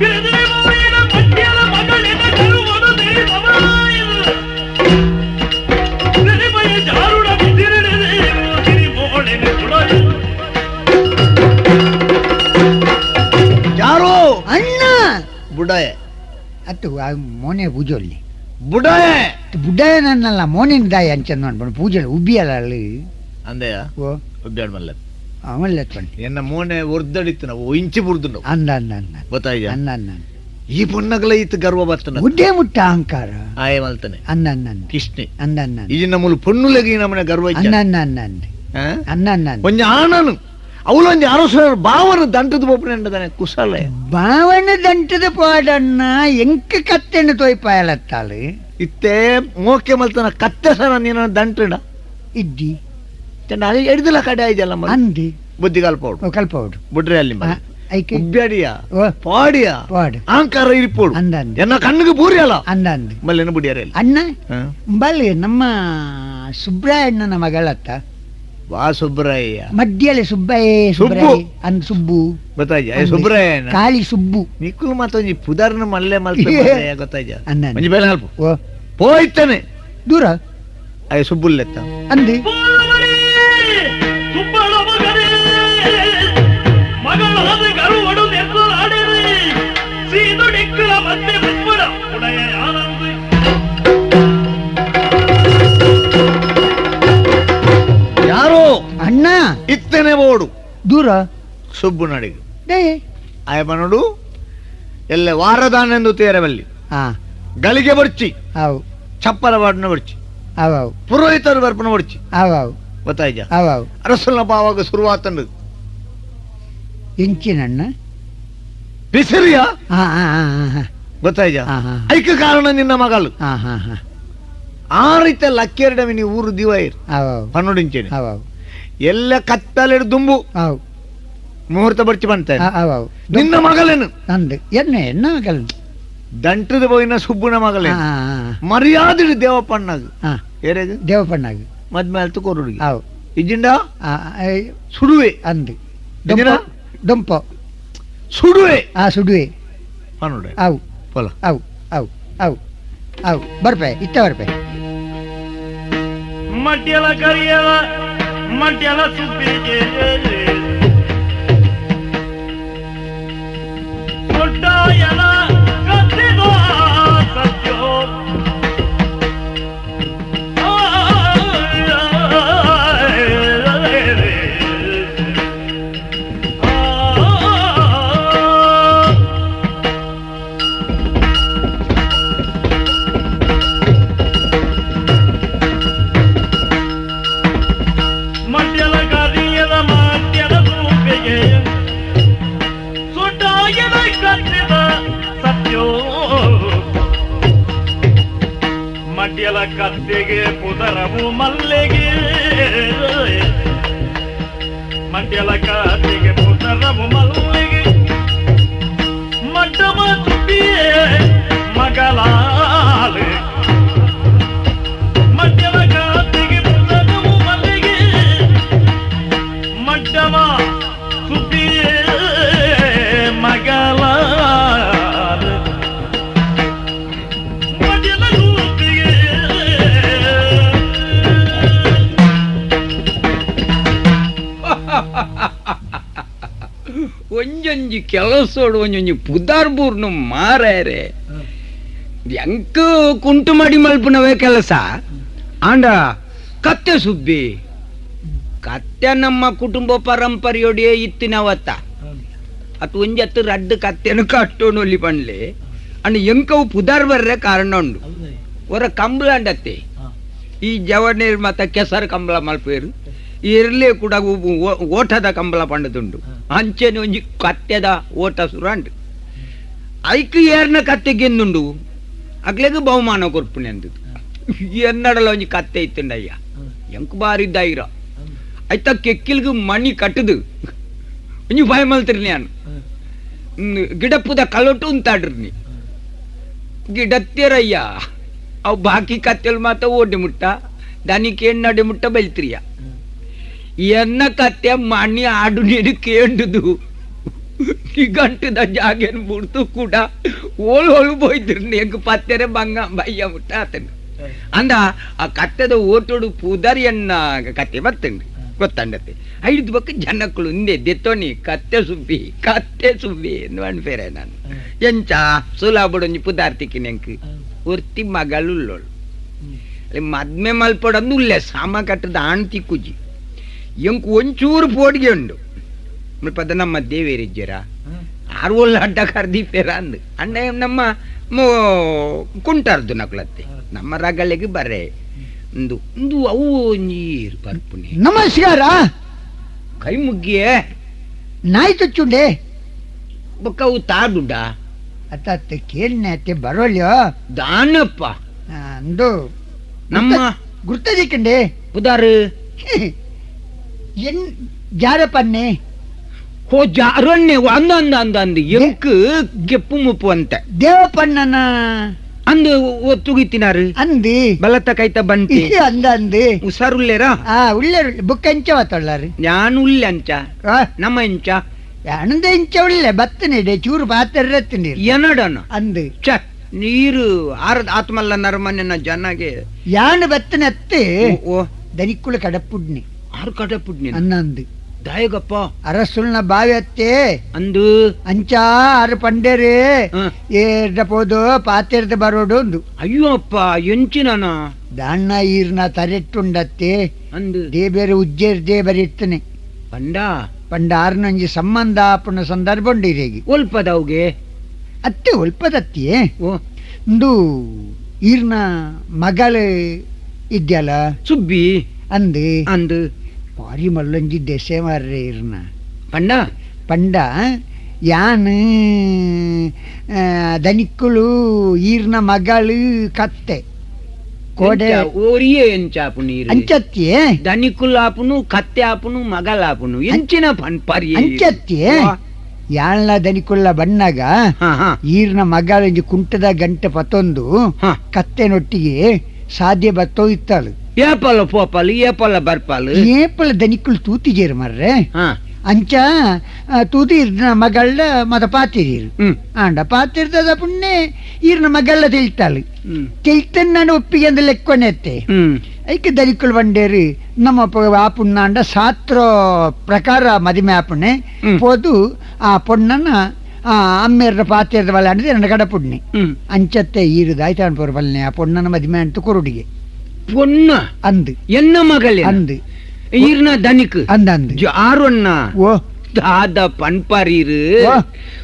Speaker 1: ಬಿದಿರಿಮೂರಿನ ಮಟ್ಟಿನ ಮಗಳಿನ ಕರುವನು ದೇವರಾಯನು. ಬಿದಿರಿಮಯ ಜಾರುಡ ಬಿದಿರಿಡಿದೆ ಬಿದಿರಿಮೋಳಿನ ಕುಳಲು.
Speaker 2: ಯಾರೋ
Speaker 4: ಅಣ್ಣ
Speaker 2: ಬುಡಾಯ
Speaker 4: ಅತ್ತು ಆ ಮೋನೆ ಪೂಜೊಲ್ಲಿ
Speaker 2: ಬುಡಾಯ
Speaker 4: ಬುಡ್ಡಾಯ ನನ್ನಲ್ಲ ಮೋನಿನ ದಾಯ ಅಂಚಂದ ಅನ್ಕೊಂಡು ಪೂಜೆ ಉಬ್ಬಿಯಲ್ಲ ಅಲ್ಲಿ
Speaker 2: ಅಂದೆಯ
Speaker 4: ಓ
Speaker 2: ಒಬ್ಬ್ಯಾಡ್ ಮಲ್ಲ
Speaker 4: ಆಮೇಲೆ ಎತ್ಕೊಂಡು
Speaker 2: ಎನ್ನ ಮೋನೆ ಒರ್ದಡಿತ್ತು ನಾವು ಇಂಚಿ ಬುರ್ದು ನಾವು
Speaker 4: ಅಂದ ಅಂದ ಅಂದ
Speaker 2: ಗೊತ್ತಾಯ್ತಾ
Speaker 4: ಅನ್ನ ಅನ್ನ
Speaker 2: ಈ ಪೊಣ್ಣಗಲ ಇತ್ತು ಗರ್ವ ಬರ್ತನ
Speaker 4: ಗುಡ್ಡೆ ಮುಟ್ಟ ಅಹಂಕಾರ
Speaker 2: ಆಯ ಮಲ್ತಾನೆ
Speaker 4: ಅನ್ನ ಅನ್ನ ಅನ್ನ
Speaker 2: ಕಿಷ್ಣೆ
Speaker 4: ಅಂದ ಅನ್ನ
Speaker 2: ಈ ನಮ್ಮಲು ಪೊಣ್ಣುಲೆಗೆ ನಮ್ಮನೆ ಗರ್ವ ಇಜ್ಜ.
Speaker 4: ಅನ್ನ ಅನ್ನ ಅನ್ನ ಅಂದ
Speaker 2: ಆ?
Speaker 4: ಅನ್ನ ಅನ್ನ ಅಂದ
Speaker 2: ಒಂಜ ಆನನು ಅವಳೊಂದು ಅರಸರ ಬಾವನ ದಂಟದ ಬೋಪನೆ ಅಂಡದಾನೆ ಕುಶಲ
Speaker 4: ಬಾವನ ದಂಟದ ಪಾಡನ್ನ ಎಂಕ ಕತ್ತೆನ್ನು ತೊಯ್ಪಾಯಲತ್ತಾಳು
Speaker 2: ಇತ್ತೇ ಮೋಕೆ ಮಲ್ತನ ಕತ್ತೆ ಸರ ನೀನ ದಂಟಡ
Speaker 4: ಇದ್ದಿ
Speaker 2: ಅಲ್ಲಿ ಎಡ್ದಿಲ್ಲ ಕಡೆ ಆಯ್ದಲ್ಲ
Speaker 4: ಅಂದಿ
Speaker 2: ಬುದ್ಧಿಗಾಲ್ ಪೌಡು
Speaker 4: ಓ ಕಲ್ಪ ಹೊಡು
Speaker 2: ಬಿಡ್ರೆ ಅಲ್ಲಿ
Speaker 4: ಐಕೆ
Speaker 2: ಉಬ್ಬ್ಯಾಡಿಯ
Speaker 4: ಓ
Speaker 2: ಪಾಡಿಯ
Speaker 4: ಪಾಡು
Speaker 2: ಅಹಂಕಾರ ಇರಿಪೋಡು
Speaker 4: ಅಂದ ಅಂದ
Speaker 2: ಎನ್ನ ಕಣ್ಣಿಗೆ ಬೂರಿ ಅಲ್ಲ
Speaker 4: ಅಂದ ಅಂದ
Speaker 2: ಮಲ್ಲೆನ ಬುಡಿಯಾರ
Speaker 4: ಅಣ್ಣ ಬಲ್ಲಿ ನಮ್ಮ ಸುಬ್ರಾಯಣ್ಣನ ಮಗಳತ್ತ
Speaker 2: ವಾ ಸುಬ್ರಾಯ
Speaker 4: ಮಧ್ಯಲೆ ಸುಬ್ಬಯ್ಯ
Speaker 2: ಸುಬ್ಬು.
Speaker 4: ಸುಬ್ರಾಯ ಅಂದ್ ಸುಬ್ಬು
Speaker 2: ಗೊತ್ತಾಯ್ತ ಸುಬ್ರಾಯನ
Speaker 4: ಕಾಳಿ ಸುಬ್ಬು
Speaker 2: ನಿಕ್ಕುಲು ಮತ್ತೊಂಜಿ ಪುದರ್ನ ಮಲ್ಲೆ ಮಲ್ತ ಗೊತ್ತಾಯ್ತ
Speaker 4: ಅಂದ
Speaker 2: ಒಂಜಿ ಬೇಲೆ ಅಲ್ಪ
Speaker 4: ಓ
Speaker 2: ಹೋಯ್ತಾನೆ
Speaker 4: ದೂರ
Speaker 2: ಅಯ್ಯ ಸುಬ್ಬುಲ್ಲೆತ್ತ
Speaker 4: ಅಂದಿ
Speaker 1: ಬಾಲಮಣಿ, ಸುಬ್ಬಳ ಮಗನೇ, ಮಗಳಾದ ಕರುವಡು ನೆಕ್ಕಲಾಡಿರಿ, ಸೀದುಡಿಕ್ಕಲ ಮತ್ತೆ ಮುಪ್ಪಳ ಉಡೆಯ ಆನಂದಿ.
Speaker 2: ಯಾರೋ
Speaker 4: ಅಣ್ಣ
Speaker 2: ಇತ್ತನೆ ಬೋಡು
Speaker 4: ದೂರ
Speaker 2: ಸುಬ್ಬು ನಡಿಗೆ
Speaker 4: ಡೇ
Speaker 2: ಆಯಪ್ಪ ನೋಡು ಎಲ್ಲ ವಾರದಾನೆಂದು ತೇರವಲ್ಲಿ
Speaker 4: ಹಾ
Speaker 2: ಗಳಿಗೆ ಬರ್ಚಿ
Speaker 4: ಅವು
Speaker 2: ಚಪ್ಪರ ಬಾಡ್ನ ಬರ್ಚಿ
Speaker 4: ಅವು ಅವು
Speaker 2: ಪುರೋಹಿತರ ಬರ್ಪನ ಬರ್ಚಿ
Speaker 4: ಅವು ಅವು
Speaker 2: ಗೊತ್ತಾಯ್ತ
Speaker 4: ಅವು ಅವು
Speaker 2: ಅರಸನ ಬಾವಾಗ ಶುರುವಾತಂಡು
Speaker 4: ಎಂಚಿನಣ್ಣ
Speaker 2: ಬಿಸಿರಿಯ
Speaker 4: ಹಾ ಹಾ ಹಾ ಹಾ
Speaker 2: ಗೊತ್ತಾಯ್ತ
Speaker 4: ಹಾ ಹಾ
Speaker 2: ಐಕ ಕಾರಣ ನಿನ್ನ ಮಗಳು
Speaker 4: ಹಾ ಹಾ ಹಾ
Speaker 2: ಆ ರೀತಿ ಲಕ್ಕೆರಡಮಿ ನೀವು ಊರು ದಿವ ಇರು
Speaker 4: ಅವು ಅವು
Speaker 2: ಪನ್ನೊಡಿಂಚೇನೆ
Speaker 4: ಅವು ಅವು
Speaker 2: ಎಲ್ಲ ಕತ್ತಲೆಡು ದುಂಬು
Speaker 4: ಅವು
Speaker 2: ಮುಹೂರ್ತ ಬರ್ಚಿ ಬಂತ
Speaker 4: ಅವು ಅವು
Speaker 2: ನಿನ್ನ ಮಗಳೇನು
Speaker 4: ಅಂದು ಎನ್ನ ಮಗಳು
Speaker 2: ದಂಟದ ಬೋಯಿನ ಸುಬ್ಬುನ ಮಗಳೇನು
Speaker 4: ಹಾ
Speaker 2: ಮರ್ಯಾದೆ ದೇವಪ್ಪಣ್ಣಗ
Speaker 4: ಹಾ
Speaker 2: ಏರೇಗ
Speaker 4: ದೇವಪ್ಪಣ್ಣಾಗ
Speaker 2: ಮದ್ಮೆ ಅಲ್ತು ಕೊರುಡಿಗೆ
Speaker 4: ಅವು
Speaker 2: ಇಜ್ಜಿಂಡ
Speaker 4: ಆ, ಐ,
Speaker 2: ಸುಡುವೆ
Speaker 4: ಅಂದು
Speaker 2: ಎಂಜಿನ?
Speaker 4: ದೊಂಪ
Speaker 2: ಸುಡುವೆ
Speaker 4: ಆ ಸುಡುವೆ
Speaker 2: ಪನ್ನೊಡೆ
Speaker 4: ಅವು
Speaker 2: ಪೊಲ
Speaker 4: ಅವು ಅವು ಅವು ಅವು ಬರ್ಪೆ ಇತ್ತ ಬರ್ಪೆ
Speaker 1: ಮಡ್ಯಲ ಕರಿಯಲ ಮಡ್ಯಲ ಸುಬ್ಬಿಗೆ ದೊಡ್ಡಯನ ಕತ್ತಿದ ಸತ್ಯೋ ಮಡ್ಯಲ ಕರಿಯಲ ಮಡ್ಯಲ ಸುಬ್ಬಿಗೆ ಸುಡ್ಡಾಯನ ಕತ್ತಿದ ಸತ್ಯೋ ಮಡ್ಯಲ ಕತ್ತಿಗೆ ಪುದರವು ಮಲ್ಲಿಗೆ ಮಡ್ಯಲ ಕತ್ತಿಗೆ ಪುದರವು ಮಲ್ಲಿಗೆ ಮಡ್ಡಮ ಸುಬ್ಬಿಯೇ ಮಗಲಾಲೆ ಮಡ್ಯಲ ಕತ್ತಿಗೆ ಪುದರವು ಮಲ್ಲಿಗೆ ಮಡ್ಡವ ಸುಬ್ಬಿಯೇ ಮಗಲ ಮಡಿಲ ರೂಪಿಗೆ
Speaker 5: ಒಂಜೊಂಜಿ ಕೆಲಸೋಡು ಒಂಜೊಂಜಿ ಪುದಾರ್ಬೂರ್ನು ಮಾರೇರೆ ಎಂಕ ಕುಂಟು ಮಾಡಿ ಮಲ್ಪನವೇ ಕೆಲಸ ಆಂಡ ಕತ್ತೆ ಸುಬ್ಬಿ ಕತ್ತೆ ನಮ್ಮ ಕುಟುಂಬ ಪರಂಪರೆಯೊಡೆಯೇ ಇತ್ತಿನವತ್ತ ಅತ್ ಒಂಜತ್ತು ರಡ್ಡು ಕತ್ತೆನು ಕಟ್ಟೋನು ಒಲ್ಲಿ ಪಂಡ್ಲೆ ಅಂಡ್ ಎಂಕವು ಪುದಾರ್ ಬರ್ರೆ ಕಾರಣ ಉಂಡು ಒರ ಕಂಬಳ ಅಂಡತ್ತೆ ಈ ಜವನೇರ್ ಮತ್ತ ಕೆಸರು ಕಂಬಳ ಮಲ್ಪೇರು ಇರ್ಲಿ ಕೂಡ ಓಟದ ಕಂಬಳ ಪಂಡದುಂಡು ಅಂಚೆನೆ ಒಂಜಿ ಕತ್ತೆದ ಓಟ ಸುರಂಡ್ ಐಕ್ ಏರ್ನ ಕತ್ತೆ ಗೆನ್ನುಂಡು ಅಗ್ಲೆಗ್ ಬಹುಮಾನ ಕೊರ್ಪುಣೆ ಅಂದದ್ದು ಎನ್ನಡಲ ಒಂಜಿ ಕತ್ತೆ ಇತ್ತಂಡಯ್ಯ ಎಂಕ್ ಬಾರಿ ಧೈರ್ಯ ಆಯ್ತ ಕೆಕ್ಕಿಲ್ಗು ಮಣಿ ಕಟ್ಟದು ಒಂಜಿ ಬಾಯ್ ಮಲ್ತಿರ್ನಿ ನಾನು ಗಿಡಪ್ಪುದ ಕಲೊಟ್ಟು ಉಂತಾಡ್ರಿ ಗಿಡತ್ತೇರಯ್ಯ ಅವು ಬಾಕಿ ಕತ್ತೆಲ್ ಮಾತ ಓಡಿ ಮುಟ್ಟ ದನಿಕೆ ಎನ್ನಡೆ ಮುಟ್ಟ ಬೈತ್ರಿಯ ಎನ್ನ ಕತ್ತೆ ಮಣಿ ಆಡು ನೀರು ಕೇಂಡುದು ಗಂಟದ ಜಾಗೇನು ಬಿಡ್ತು ಕೂಡ ಓಳು ಬೋಯ್ತಿರ್ನಿ ಎಂಕ್ ಪತ್ತೆರೆ ಬಂಗ ಬಯ್ಯ ಮುಟ್ಟ ಆತನು ಅಂದ ಆ ಕತ್ತೆದ ಓಟೋಡು ಪೂದರಿಯನ್ನ ಕತ್ತೆ ಬರ್ತಂಡು ಗೊತ್ತಂಡತ್ತೆ ಐದು ಬಕ್ಕ ಜನಕ್ಕಳು ಹಿಂದೆ ದೆತ್ತೋನಿ ಕತ್ತೆ ಸುಬ್ಬಿ ಎಂದು ಅನ್ಪೇರೆ ನಾನು ಎಂಚ ಸುಲಾಬಡೊಂಜಿ ಪುದಾರ್ತಿಕಿನ ಎಂಕ್ ಒರ್ತಿ ಮಗಳುಳ್ಳೋಳು ಅಲ್ಲಿ ಮದ್ಮೆ ಮಲ್ಪಡೊಂದು ಉಲ್ಲೆ ಸಾಮ ಕಟ್ಟದ ಆಣ್ತಿ ಕುಜಿ ಎಂಕ್ ಒಂಚೂರು ಪೋಡಿಗೆ ಉಂಡು ಪದ ನಮ್ಮ ದೇವೇರಿಜ್ಜರ ಆರು ಒಳ್ಳೆ ಅಡ್ಡ ಕರ್ದಿಪ್ಪೇರ ಅಂದು ಅಂಡ ನಮ್ಮ ಕುಂಟಾರ್ದು ನಕ್ಲತ್ತೆ ನಮ್ಮ ರಗಳೆಗೆ ಬರೇ ಒಂದು ಅವು ನೀರು ಬರ್ಪುಣೆ
Speaker 4: ನಮಸ್ಕಾರ
Speaker 5: ಕೈ ಮುಗ್ಗಿಯೇ
Speaker 4: ನಾಯಿ ತುಚ್ಚುಂಡೆ
Speaker 5: ಬೊಕ್ಕವು ತಾಡುಡ
Speaker 4: ಅತ್ತ ಕೇಳ್ನೆ ಬರೋಲ್ಯೋ
Speaker 5: ದಾನಪ್ಪ
Speaker 4: ಅಂದು
Speaker 5: ನಮ್ಮ
Speaker 4: ಗುರ್ತದಿಕ್ಕಂಡೆ
Speaker 5: ಉದಾರು
Speaker 4: ಎನ್ ಜಾರಪನ್ನೆ
Speaker 5: ಹೋ ಜಾರಣ್ಣೆ ಅಂದು ಎಂಕ್ ಗೆಪ್ಪು ಮುಪ್ಪು ಅಂತ
Speaker 4: ದೇವಪ್ಪಣ್ಣನ
Speaker 5: ಅಂದು ಒತ್ತುಗಿತ್ತಿನಾರು
Speaker 4: ಅಂದಿ
Speaker 5: ಬಲತ್ತ ಕೈತ ಬಂತಿ
Speaker 4: ಅಂದಿ
Speaker 5: ಉಸಾರುಲ್ಲೇರ
Speaker 4: ಉಳ್ಳೆ ಬುಕ್ಕ ಎಂಚ ಮಾತಾಡ್ಲಾರಿ
Speaker 5: ನಾನು ಉಲ್ಲೆ ಅಂಚ ನಮ್ಮ ಎಂಚ
Speaker 4: ಅಣದ ಎಂಚ ಉಳ್ಳೆ ಬತ್ತನಿಡೆ ಚೂರು ಪಾತ್ರ ನೀರು
Speaker 5: ಏನಡನ
Speaker 4: ಅಂದು
Speaker 5: ಚ ನೀರು ಆರದ ಆತ್ಮಲ್ಲ ನರಮನ್ಯನ ಜನಗೆ
Speaker 4: ಯಾನು ಬತ್ತನ ಅತ್ತೆ
Speaker 5: ಓ
Speaker 4: ದನಿಕ್ಕುಳ ಕಡಪುಡ್ನಿ
Speaker 5: ಆರು ಕಡಪುಡ್ನಿ
Speaker 4: ಅನ್ನಂದು
Speaker 5: ದಾಯಗಪ್ಪ
Speaker 4: ಅರಸುಲ್ನ ಬಾವಿ ಅತ್ತೆ
Speaker 5: ಅಂದು
Speaker 4: ಅಂಚ ಆರು ಪಂಡೇರಿ ಏರ್ದ ಪೋದು ಪಾತೆರ್ದ ಬರೋಡು ಒಂದು
Speaker 5: ಅಯ್ಯೋ ಅಪ್ಪ ಎಂಚಿನ
Speaker 4: ದಾಣ್ಣ ಈರ್ನ ತರೆಟ್ಟುಂಡತ್ತೆ
Speaker 5: ಅಂದು
Speaker 4: ದೇ ಬೇರೆ ಉಜ್ಜೇರ್ದೇ ಬರೀರ್ತನೆ ಪಂಡ ಆರ್ನಂಜಿ ಸಂಬಂಧ ಆಪಣ ಸಂದರ್ಭ ಉಂಡಿರೇಗಿ
Speaker 5: ಒಲ್ಪದವ್ಗೆ
Speaker 4: ಅತ್ತೆ ಒಲ್ಪದತ್ತಿಯೇ
Speaker 5: ಓ
Speaker 4: ಒಂದು ಈರ್ನ ಮಗಳು ಇದ್ಯಲ್ಲ
Speaker 5: ಸುಬ್ಬಿ
Speaker 4: ಅಂದು
Speaker 5: ಅಂದು
Speaker 4: ಭಾರಿ ಮಲ್ಲಂಜಿ ದೆಸೆ ಮಾರ್ರೆ ಇರ್ನ
Speaker 5: ಪಂಡ
Speaker 4: ಯಾನ್ ದನಿಕ್ಕುಳು ಈರ್ನ ಮಗಳು ಕತ್ತೆ ಕೋಡೆ
Speaker 5: ಓರಿಯೇ ಎಂಚಾಪು ನೀರು
Speaker 4: ಅಂಚತ್ತಿಯೇ
Speaker 5: ದನಿಕ್ಕುಲ್ ಆಪುನು ಕತ್ತೆ ಆಪುನು ಮಗಲ್ ಆಪುನು ಎಂಚಿನ ಪರಿ
Speaker 4: ಅಂಚತ್ತಿಯೇ ಯಾಳ್ನ ದನಿಕ್ಕುಳ್ಳ ಬಣ್ಣಗ ಈರ್ನ ಮಗಳಂಜಿ ಕುಂಟದ ಗಂಟೆ ಪತ್ತೊಂದು ಕತ್ತೆನೊಟ್ಟಿಗೆ ಸಾಧ್ಯ ಬತ್ತೋಯ್ತಾಳು
Speaker 5: ಏಪಲ ಪೋಪಲು ಏಪಲ ಬರ್ಪಾಲು
Speaker 4: ಏಪಲ ದನಿಕ್ಕುಳು ತೂತಿಜೇರು ಮರ್ರೆ ಅಂಚ ತೂತಿ ಇರ್ನ ಮಗಳ ಮತ ಪಾತಿರೀರು ಆಂಡ ಪಾತಿರ್ತದ ಪುಣ್ಣೆ ಈರ್ನ ಮಗಳ ತಿಳ್ತಾಳು ತಿಳ್ತನ್ ನಾನು ಒಪ್ಪಿಗೆ ಅಂದ ಲೆಕ್ಕೊನೆತ್ತೆ ಐಕೆ ದನಿಕ್ಕುಳು ಬಂಡೇರು ನಮ್ಮ ಆಪುಣ್ಣಾಂಡ ಶಾಸ್ತ್ರ ಪ್ರಕಾರ ಮದಿಮೆ ಆಪುಣ್ಣೆ ಪೋದು ಆ ಪೊಣ್ಣನ ಅಮ್ಮೇರ ಪಾತಿರ್ದ ಬಲ್ಲ ಅಂದ್ರೆ ನನ್ನ ಕಡ ಪುಣ್ಣೆ ಅಂಚತ್ತೆ ಈರುದು ಆಯ್ತಾ ಅನ್ಪೋರು ಬಲ್ನೆ ಆ ಪೊಣ್ಣನ ಮದಿಮೆ ಅಂತು ಕೊರುಡಿಗೆ
Speaker 5: பொண்ணு
Speaker 4: ಅಂದು
Speaker 5: என்ன மகள்
Speaker 4: ಅಂದು
Speaker 5: ஈர்னா தனிக்கு
Speaker 4: ಅಂದಂದು
Speaker 5: ಆರೊನ್ನ
Speaker 4: ಓ
Speaker 5: ದಾದ ಪನ್ಪಾರೀರು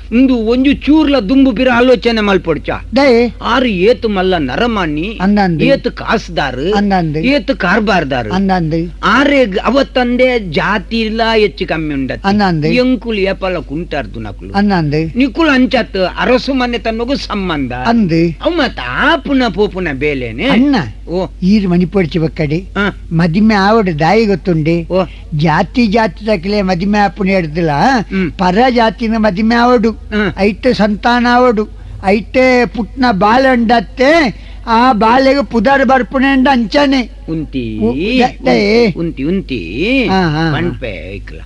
Speaker 5: ಇಂದು ಒಂಜು ಚೂರ್ಲ ದುಂಬು ಪಿರ ಆಲೋಚನೆ ಮಲ್ಪೊಡ್ಚ
Speaker 4: ದಯೆ
Speaker 5: ಆರು ಏತು ಮಲ್ಲ ನರಮಾನಿ
Speaker 4: ಅಂದಂದು
Speaker 5: ಏತು ಕಾಸ್ದಾರು
Speaker 4: ಅಂದಂದು
Speaker 5: ಏತು ಕಾರ್ಬಾರ್ದಾರು
Speaker 4: ಅಂದಂದು
Speaker 5: ಆರೆ ಅವತ್ತಂದೆ ಜಾತಿ ಇಲ್ಲ ಹೆಚ್ಚು ಕಮ್ಮಿ ಉಂಡತ್
Speaker 4: ಅಂದಂದು
Speaker 5: ಎಂಕುಲು ಏಪಲ ಕುಂಟಾರ್ದು ನಕುಲು
Speaker 4: ಅಂದಂದು
Speaker 5: ನಿಕುಲು ಅಂಚತ್ ಅರಸು ಮನೆ ತನ್ನಗು ಸಂಬಂಧ
Speaker 4: ಅಂದು
Speaker 5: ಅವ್ ಮತ್ತ ಆಪುನ ಪೋಪುನ ಬೇಲೇನೆ
Speaker 4: ಅಣ್ಣ
Speaker 5: ಓ
Speaker 4: ಈರು ಮಣಿಪೊಡ್ಚಿ ಬಕ್ಕಡೆ ಮದಿಮೆ ಆವಡು ದಾಯಿ ಗೊತ್ತುಂಡೆ ಜಾತಿ ಜಾತಿ ತಕ್ಲೆ ಮದಿಮೆ ಆಪುನ ಹಿಡ್ದಿಲ್ಲ ಪರ ಜಾತಿನ ಮದಿಮೆ ಆವಡು ಐಟೆ ಸಂತಾನ ಆವಡು ಐಟೆ ಪುಟ್ನ ಬಾಳೆ ಉಂಡತ್ತೆ ಆ ಬಾಳೆಗೆ ಪುದರ್ ಬರ್ಪುಣೆ ಅಂಚನೆ
Speaker 5: ಉಂತಿ
Speaker 4: ಉಂತಿ
Speaker 5: ಉಂತಿ ಪಂಪೆ ಐಕ್ಲ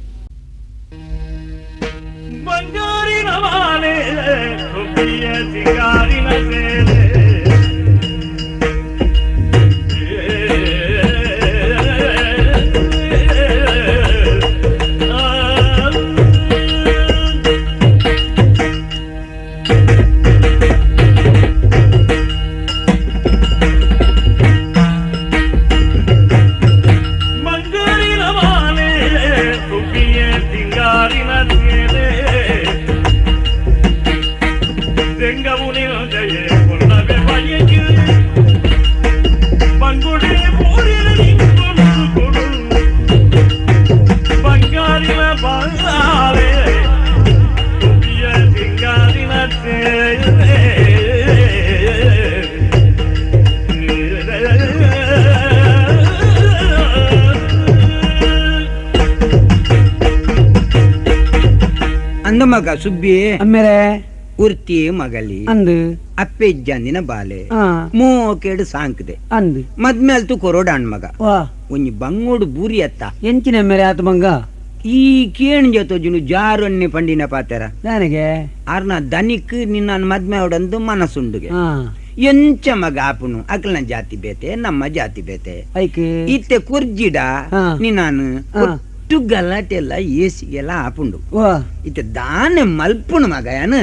Speaker 1: ಬಂಗಾರಿನ ಮಾಲೆ ಸುಬ್ಬಿಯ ಸಿಂಗಾರಿನ ಸೇಲೆ ಮಂಗಾರಿನ ಮಾಲೆ ಸುಬ್ಬಿಯ ಸಿಂಗಾರಿನ ಸೇಲೆ செங்கவுனில் ஜெயே பொன்னவே பையக்கு பங்குடி போரில் கொண்டு கொடு பங்காரின பாலே சுபிய சிங்காரின சேலே
Speaker 5: ಅಂದ ಮಗ ಸುಬ್ಬಿ
Speaker 3: ಅಮ್ಮೇರೆ
Speaker 5: ಉರ್ತಿ ಮಗಲಿ
Speaker 3: ಅಂದು
Speaker 5: ಅಪ್ಪೆ ಇಜ್ಜಂದಿನ ಬಾಲೆ
Speaker 3: ಆ
Speaker 5: ಮೂಕೆಡು ಸಾಂಕ್ದೆ
Speaker 3: ಅಂದು
Speaker 5: ಮದ್ಮೇಲ್ತು ಕೊರೋಡಾಣ್ ಮಗ
Speaker 3: ವಾ
Speaker 5: ಒಂಜಿ ಬಂಗೋಡು ಬೂರಿ ಅತ್ತ
Speaker 3: ಎಂಚಿನ ಅಮ್ಮೇರೆ ಆತ ಮಂಗ
Speaker 5: ಈ ಕೇಣ್ ಜೊತೋಜುನು ಜಾರೊನ್ನೆ ಪಂಡಿನ ಪಾತೆರ
Speaker 3: ನನಗೆ
Speaker 5: ಆರ್ನ ದನಿಕ್ ನಿನ್ನ ಮದ್ಮೆ ಅವಡಂದು ಮನಸ್ಸುಂಡುಗೆ
Speaker 3: ಹಾ
Speaker 5: ಎಂಚ ಮಗ ಆಪುನು ಅಕಲ್ನ ಜಾತಿ ಬೇತೆ ನಮ್ಮ ಜಾತಿ ಬೇತೆ
Speaker 3: ಐಕೆ
Speaker 5: ಇತ್ತೆ ಕುರ್ಜಿಡ
Speaker 3: ಹಾ.
Speaker 5: ನೀನಾನು
Speaker 3: ಹಾ.
Speaker 5: ಒಟ್ಟು ಗಲಾಟೆಲ್ಲ ಏಸಿಗೆಲ್ಲ ಆಪುಂಡು
Speaker 3: ವಾ
Speaker 5: ಇತ್ತೆ ದಾನೆ ಮಲ್ಪುನು ಮಗ ಯಾನು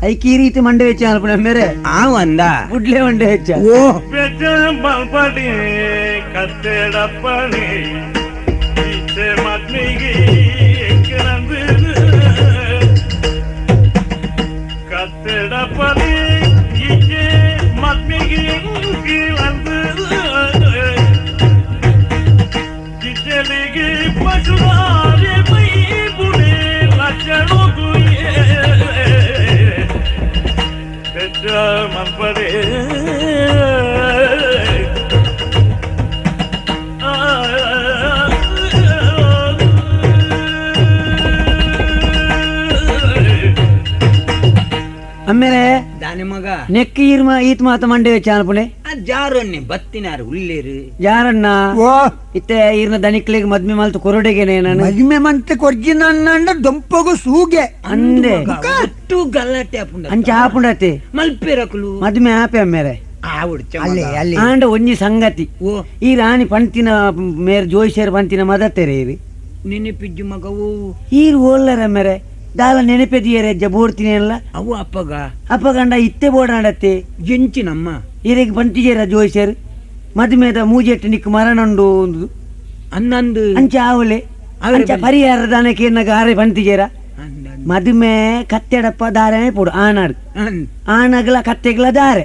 Speaker 3: ಐಕೆ ಈ ರೀತಿ ಮಂಡೆ ಹೆಚ್ಚ ಅಲ್ಪಣ ಅಮ್ಮೇರೆ
Speaker 5: ಆವಂದ
Speaker 3: ಗುಡ್ಲೆ ಮಂಡೆ ಹೆಚ್ಚ
Speaker 5: ಓ
Speaker 1: பெற்ற பல்படி கத்தெடப்பணி இச்சை மத்மிகி கிளந்து கத்தெடப்பணி இச்சை மத்மிகி கிளந்து கிச்சலிகி பசுராரி பை புனே லட்சணோகுயே பெற்ற மல்படி
Speaker 3: ಅಮ್ಮೇರೆ
Speaker 5: ದಾನೆ ಮಗ
Speaker 3: ನೆಕ್ಕ ಈತ್ ಮಾತ ಮಂಡೆ ಹೆಚ್ಚ ಅಲ್ಪಣೆ
Speaker 5: ಆ ಜಾರೊನ್ನೆ ಬತ್ತಿನಾರು ಉಳ್ಳೇರು
Speaker 3: ಯಾರನ್ನ
Speaker 4: ಓ
Speaker 3: ಇತ್ತೆ ಈರ್ನ ದನಿಕ್ಲಿಗೆ ಮದ್ಮೆ ಮಾಲ್ತು ಕೊರಡೆಗೆನೆ ನಾನು
Speaker 4: ಮದ್ಮೆ ಮಂತೆ ಕೊರ್ಜಿ ನನ್ನ ದೊಂಪಗು ಸೂಗೆ
Speaker 3: ಅಂದೆ
Speaker 5: ಒಟ್ಟು ಗಲಾಟೆ ಆಪುಂಡ
Speaker 3: ಅಂಚ ಆಪುಂಡತೆ
Speaker 5: ಮಲ್ಪೆರಕಲು
Speaker 3: ಮದ್ಮೆ ಆಪೆ ಅಮ್ಮೇರೆ
Speaker 5: ಆವುಡ್ಚ
Speaker 4: ಅಲ್ಲಿ ಅಲ್ಲಿ
Speaker 3: ಆಂಡ ಒಂಜಿ ಸಂಗತಿ
Speaker 5: ಓ
Speaker 3: ಈ ರಾಣಿ ಪಂತಿನ ಮೇರ್ ಜೋಯಿಸೇರ್ ಪಂತಿನ ಮದತೆರೆ ಇರಿ
Speaker 5: ನೆನೆಪಿಜ್ಜು ಮಗವು
Speaker 3: ಈರು ಓಲ್ಲರ ಮೇರೆ ದಾಲ ನೆನಪೆದಿಯರೆ ಬೋಡ್ತೀನಿ ಅಲ್ಲ
Speaker 5: ಅವು ಅಪ್ಪಗ
Speaker 3: ಅಪ್ಪಗಂಡ ಇತ್ತೆ ಬೋಡಾಡತ್ತೆ
Speaker 5: ಎಂಚಿನಮ್ಮ
Speaker 3: ಇರೆಗ್ ಪಂತಿಜೇರ ಜೋಯಿಸೇರ್ ಮದ್ಮೇದ ಮೂಜೆಟ್ಟು ನಿಕ್ ಮರಣಂಡು
Speaker 5: ಅನ್ನಂದು
Speaker 3: ಅಂಚ ಆವಲೆ ಅಂಚ ಪರಿಹಾರ ದಾನಕ್ಕೆ ಎನ್ನಗ ಆರೆ ಪಂತಿಜೇರ ಮದುಮೆ ಕತ್ತೆಡಪ್ಪ ದಾರೆ ಪೋಡು ಆನಾಡು ಆನಗ್ಲ ಕತ್ತೆಗ್ಲ ದಾರೆ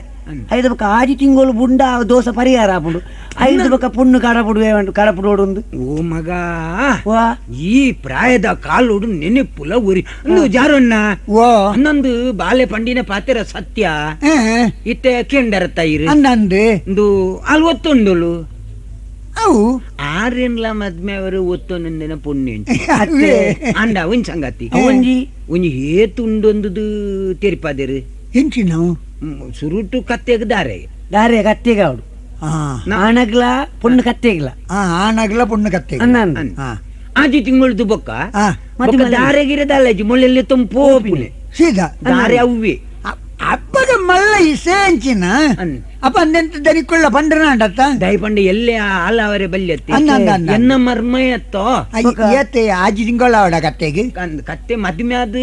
Speaker 3: ಐದು ಬಕ್ಕ ಆಜಿ ತಿಂಗಳು ಬುಂಡ ದೋಸ ಪರಿಹಾರ ಆಪುಂಡು ಐದು ಬಕ್ಕ ಪುಣ್ಣು ಕಡಪುಡು
Speaker 5: ಓ ಮಗ
Speaker 3: ವಾ
Speaker 5: ಈ ಪ್ರಾಯದ ಕಾಲೋಡು ನೆನೆಪುಲ ಉರಿ ಒಂದು ಜಾರಣ್ಣ
Speaker 4: ಓ
Speaker 5: ಅನ್ನೊಂದು ಬಾಲೆ ಪಂಡಿನ ಪಾತೆರ ಸತ್ಯ ಇತ್ತೆ ಕೆಂಡರ ತೈರು
Speaker 4: ಅನ್ನಂದು
Speaker 5: ಒಂದು ಅಲ್ವತ್ತೊಂದಳು
Speaker 4: ಅವು
Speaker 5: ಆರೇನ್ಲ ಮದ್ಮೆ ಅವರು ಒತ್ತೊಂದಿನ ಪುಣ್ಯ
Speaker 4: ಅದೇ
Speaker 5: ಅಂಡ ಒಂದ್ ಸಂಗತಿ
Speaker 3: ಒಂಜಿ
Speaker 5: ಒಂಜಿ ಹೇತುಂಡೊಂದು ತೆರಿಪಾದೇರು
Speaker 4: ಹೆಂಚಿನ
Speaker 5: ಸುರುಟು ಕತ್ತೆಗ ದಾರೆ
Speaker 3: ದಾರೆ ಕತ್ತೆಗ ಅವಡು ಆನಗ್ಲ ಪುಣ್ಣು ಕತ್ತೆಗ್ಲ
Speaker 4: ಆನಗ್ಲ ಪುಣ್ಣ ಕತ್ತೆ
Speaker 3: ಅನ್ನಂದು
Speaker 5: ಆಜಿ ತಿಂಗಳದು ಬೊಕ್ಕ
Speaker 3: ಮತ್ತೆ
Speaker 5: ದಾರೆಗಿರದಲ್ಲ ಮೊಳ್ಳೆಲ್ಲಿ ತಂಪೋಪಿನೆ
Speaker 4: ಸೀದಾ
Speaker 5: ದಾರೆ ಅವ್ವೆ
Speaker 4: ಅಪ್ಪಗ ಮಲ್ಲ ಇಸೆ ಹೆಂಚಿನ
Speaker 5: ಅನ್
Speaker 4: ಅಪ್ಪ ಅಂದೆಂತ ದನಿಕೊಳ್ಳ ಪಂಡ್ರನ ಅಂಡತ್ತ
Speaker 5: ದಯಪಂಡ ಎಲ್ಲೇ ಆಲವರೆ ಬಲ್ಯತ್ತೆ
Speaker 4: ಅನ್ನ, ಅನ್ನ, ಅನ್ನ.
Speaker 5: ಎನ್ನ ಮರ್ಮಯತ್ತೋ
Speaker 4: ಏತೆ ಆಜಿ ತಿಂಗಳ ಅವಡ ಕತ್ತೆಗೆ
Speaker 5: ಕತ್ತೆ ಮದ್ಮೆ ಆದ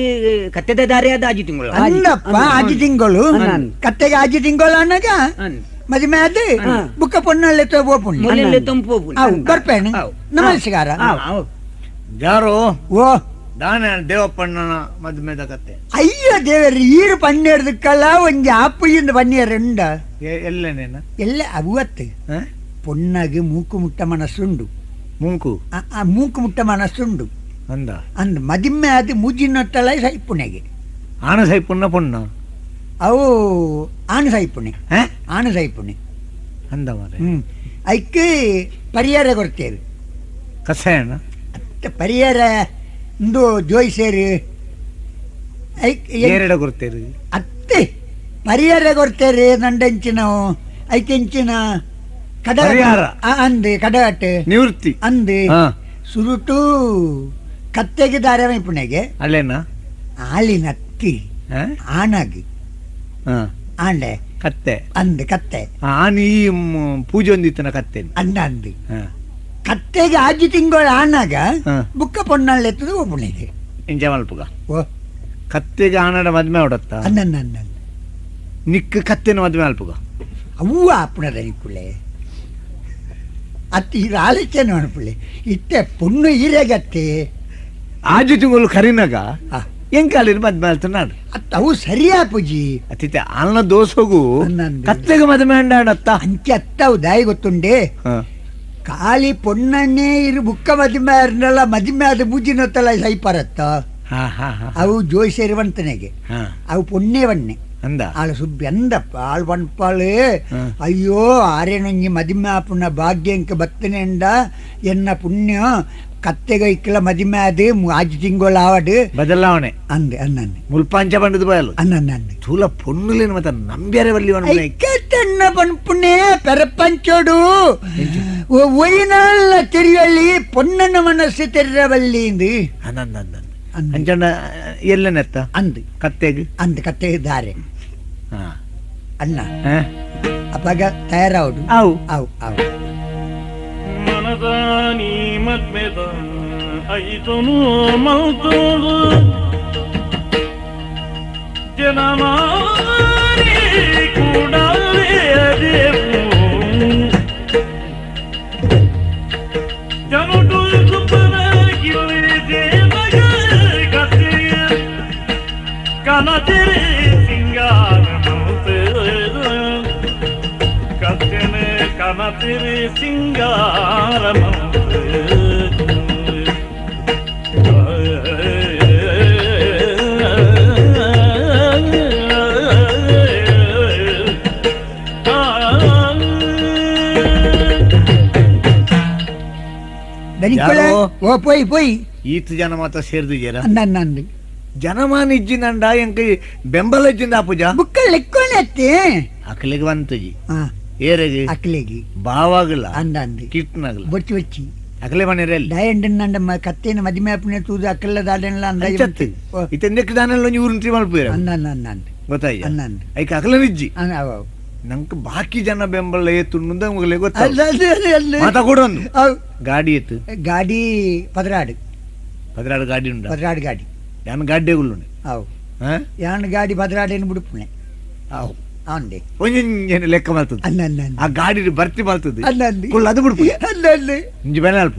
Speaker 5: ಕತ್ತೆದ ದಾರೆ ಆದ ಆಜಿ ತಿಂಗಳು
Speaker 4: ಅಂದಪ್ಪ ಆಜಿ ತಿಂಗಳು ಕತ್ತೆಗೆ ಆಜಿ ತಿಂಗಳು ಅನ್ನಗ ಮದುವೆ ಆದ ಬುಕ್ಕ ಪೊಣ್ಣಲ್ಲಿ ಪುಣ್ಯ
Speaker 5: ಮೊಳ್ಳೆಲ್ಲಿ ತಂಪೋಪುನೆ
Speaker 4: ಅವು ಬರ್ಪೇನು ನಮಸ್ಕಾರ
Speaker 2: ಯಾರು
Speaker 4: ಓ
Speaker 2: ದಾನೆ ದೇವಪ್ಪಣ್ಣನ ಮದ್ಮೆದ ಕತೆ
Speaker 4: ಅಯ್ಯ ದೇವರಿ ಈರು ಪನ್ನೇರ್ದಕ್ಕಲ್ಲ ಒಂಜಿ ಆಪುಯಿಂದ ಪನ್ನೇರುಂಡ
Speaker 2: ಎಲ್ಲನೇನ
Speaker 4: ಎಲ್ಲ ಅವತ್ತು ಪೊಣ್ಣಗೆ ಮೂಕು ಮುಟ್ಟ ಮನಸ್ಸುಂಡು
Speaker 2: ಮುಂಕು
Speaker 4: ಆ ಮೂಕು ಮುಟ್ಟ ಮನಸ್ಸುಂಡು
Speaker 2: ಅಂದ
Speaker 4: ಅಂದ್ ಮದಿಮ್ಮೆ ಅದು ಮುಜಿನೊಟ್ಟಲ ಸೈಪುಣೆಗೆ
Speaker 2: ಆನ ಸೈಪುಣ್ಣ ಪುಣ್ಣ
Speaker 4: ಅವು ಆಣು ಸೈಪುಣೆ ಆಣು ಸೈಪುಣೆ
Speaker 2: ಅಂದ ಮಾರೆ
Speaker 4: ಐಕ್ಕೆ ಪರಿಹಾರ ಕೊಡ್ತೇವೆ
Speaker 2: ಕಸಾಯಣ
Speaker 4: ಪರಿಹಾರ ಇಂದು ಜೋಯಿಸೇರು
Speaker 2: ಏರೆಡ ಕೊಡ್ತೇರಿ
Speaker 4: ಅತ್ತೆ ಪರಿಹಾರ ಕೊಡ್ತೇರಿ ನಂಡೆಂಚಿನವು ಐಕೆಂಚಿನ ಕಡ
Speaker 2: ಪರಿಹಾರ?
Speaker 4: ಅಂದೆ ಕಡಗಟ್ಟು
Speaker 2: ನಿವೃತ್ತಿ
Speaker 4: ಅಂದೆ
Speaker 2: ಹಾ.
Speaker 4: ಸುರುಟು ಕತ್ತೆಗೆ ದಾರವೇ ಪುಣೆಗೆ
Speaker 2: ಅಲ್ಲೇನ
Speaker 4: ಆಳಿನ ಅತ್ತಿ ಆನಾಗಿ ಆಂಡೆ
Speaker 2: ಕತ್ತೆ
Speaker 4: ಅಂದ್ ಕತ್ತೆ
Speaker 2: ಆನಿ ಪೂಜೆ ಒಂದಿತ್ತನ ಕತ್ತೆ
Speaker 4: ಅಂದ ಅಂದ್ ಕತ್ತೆಗೆ ಆಜಿ ತಿಂಗಳು ಆನಾಗ ಬುಕ್ಕ ಪೊನ್ನಳ್ಳ ಎತ್ತದ ಒಬ್ಬನಿಗೆ
Speaker 2: ಇಂಜ ಮಲ್ಪುಗ
Speaker 4: ಓ
Speaker 2: ಕತ್ತೆಗೆ ಆನಡ ಮದ್ಮೆ ಹೊಡತ್ತ
Speaker 4: ಅಂದ
Speaker 2: ನಿಕ್ಕ ಕತ್ತೆನ ಮದ್ಮೆ ಅಲ್ಪುಗ
Speaker 4: ಅವ್ವ ಅಪ್ಪಣದ ನಿಕ್ಕುಳೆ ಅತ್ತಿ ಇದು ಆಲೋಚನೆ ಅನ್ಪುಳ್ಳಿ ಇತ್ತೆ ಪುಣ್ಣು ಈರೆಗತ್ತೆ
Speaker 2: ಆಜು ತಿಂಗಳು ಕರಿನಾಗ ಎಂಕಾಲಿನ ಮದ್ಮೆ ಅಲ್ತ ನಾಡು
Speaker 4: ಅತ್ತ ಅವು ಸರಿಯಾ ಪೂಜಿ
Speaker 2: ಅತಿಥೆ ಅಲ್ನ ದೋಸೋಗು
Speaker 4: ಅನ್ನಂದು.
Speaker 2: ಕತ್ತೆಗೆ ಮದ್ಮೆ ಅಂಡಾಡತ್ತ
Speaker 4: ಅಂಚೆ ಅತ್ತವು ದಾಯಿ ಗೊತ್ತುಂಡೆ ಖಾಲಿ ಪೊಣ್ಣನ್ನೇ ಇರು ಬುಕ್ಕ ಮದಿಮೆ ಇರ್ನಲ್ಲ ಮದಿಮೆ ಅದು ಬೂಜಿನೊತ್ತಲ್ಲ ಸೈಪರತ್ತ ಅವು ಜೋಯಿಸೇರುವಂತನೆಗೆ ಅವು ಪೊಣ್ಣೆವನ್ನೆ
Speaker 2: ಅಂದ
Speaker 4: ಆಳು ಸುಬ್ಬಿ ಅಂದಪ್ಪ ಆಳು ಪಣ್ಪಾಳು ಅಯ್ಯೋ ಆರೇನೊಂಜಿ ಮದಿಮೆ ಆಪುಣ್ಣ ಭಾಗ್ಯಂಕ ಬತ್ತನೆ ಅಂಡ ಎನ್ನ ಪುಣ್ಯ ಕತ್ತೆಗೆ ಇಕ್ಕಲ ಮದಿಮೆ ಅದು ಆಜಿ ತಿಂಗಳು ಆವಡು
Speaker 2: ಬದಲಾವಣೆ
Speaker 4: ಅಂದೆ ಅನ್ನನ್ನೆ
Speaker 2: ಮುಲ್ಪಾಂಚ ಬಂಡದ ಬಯಲು
Speaker 4: ಅನ್ನನ್ನೆ
Speaker 2: ತೂಲ ಪೊಣ್ಣುಲೇನು ಮತ್ತೆ ನಂಬ್ಯಾರೆ ಬಲ್ಲಿ
Speaker 4: ಐಕೆಟ್ಟಣ್ಣ ಪಣ್ಪುಣ್ಣೆ ಪೆರಪಂಚೋಡು ಒಯ್ನಾಳ ತಿರುಗಲ್ಲಿ ಪೊಣ್ಣನ ಮನಸ್ಸು ತೆರಬಲ್ಲಿ
Speaker 2: ಅಂಚಣ್ಣ ಎಲ್ಲನೆತ್ತ
Speaker 4: ಅಂದು
Speaker 2: ಕತ್ತೆಗೆ
Speaker 4: ಅಂದು ಕತ್ತೆಗೆ ದಾರೆ ಅಣ್ಣ ಅಪ್ಪಾಗ ತಯಾರವಡು
Speaker 2: ಅವು
Speaker 4: ಅವು ಅವು
Speaker 1: ಮನದಾನಿ ಮದ್ಮೆದ ಐತನು ಮಲ್ತೋದು ಜನಮಾನಿ ಕೂಡಲೇ ಅದೇವು ಜನಟು ಸುಪ್ಪನ ಗಿಲ್ಲಿ ದೇವಗ ಕತೆ ಕನತಿರಿ ಸಿಂಗಾರ ಕತ್ತನೆ ಕನತಿರಿ ಸಿಂಗಾರ
Speaker 4: ಓ ಪೋಯ್ ಪೋಯ್
Speaker 2: ಈತ್ ಜನ ಮಾತ ಸೇರ್ದು ಜರ
Speaker 4: ನಂದು
Speaker 2: ಜನಮಾನ ಇಜ್ಜಿನಂಡ ಎಂಕ ಬೆಂಬಲ ಇಜ್ಜಿಂದ ಆಪುಜ
Speaker 4: ಬುಕ್ಕ ಲೆಕ್ಕೊಳತ್ತೆ
Speaker 2: ಅಕಲಿಗೆ ಬಂತಜಿ ಏರೆಗೆ
Speaker 4: ಅಕ್ಲೆಗಿ
Speaker 2: ಬಾವಾಗಲ್ಲ
Speaker 4: ಅಂದಂದು
Speaker 2: ಕಿಟ್ನಾಗಲ್ಲ
Speaker 4: ಬೊಚ್ಚಿ ಬೊಚ್ಚಿ
Speaker 2: ಅಕಲೆ ಮನೆಯಲ್ಲಿ
Speaker 4: ದಯಂಡ ಕತ್ತೇನ ಮದಿಮೆ ಅಪ್ಪನೆ ತೂದು ಅಕ್ಕಲ್ಲ ದಾಡೆಲ್ಲ ಅಂದ
Speaker 2: ಇತೆಂದಕ್ಕೆ ದಾನೆಲ್ಲ ಊರಿಂಟಿ ಮಲ್ಪುರ
Speaker 4: ಅನ್ನಂದು
Speaker 2: ಗೊತ್ತಾಯ್ತು
Speaker 4: ಅನ್ನಂದು
Speaker 2: ಐಕ ಅಕಲ ನಿಜ್ಜಿ
Speaker 4: ಅವ
Speaker 2: ನಂಗೆ ಬಾಕಿ ಜನ ಬೆಂಬಲ ಏತು ಮುಗಲೇ ಗೊತ್ತಾಗ ಮಾತಾಡೊಂದು ಗಾಡಿ ಎತ್ತು
Speaker 4: ಗಾಡಿ ಪದರಾಡು
Speaker 2: ಪದರಾಡು ಗಾಡಿ ಉಂಡ
Speaker 4: ಪದರಾಡು ಗಾಡಿ
Speaker 2: ಯಾನ್ ಗಾಡ್ಡೆಗುಳ್ಳು
Speaker 4: ಅವು ಯಾನ್ ಗಾಡಿ ಪದರಾಡೇನು ಬಿಡುಪುಣೆ
Speaker 2: ಅವು
Speaker 4: ಅವನ್ದೆ
Speaker 2: ಒಂಜೊಂಜನ ಲೆಕ್ಕ ಮಾಡ್ತದೆ
Speaker 4: ಅನ್ನ
Speaker 2: ಆ ಗಾಡಿ ಬರ್ತಿ ಮಾಡ್ತದೆ
Speaker 4: ಅನ್ನಂದು
Speaker 2: ಕುಳ್ಳು ಅದು ಬಿಡ್ಪು
Speaker 4: ಅನ್ನಂದು
Speaker 2: ಇಂಜಿ ಬೆಲೆ ಅಲ್ಪ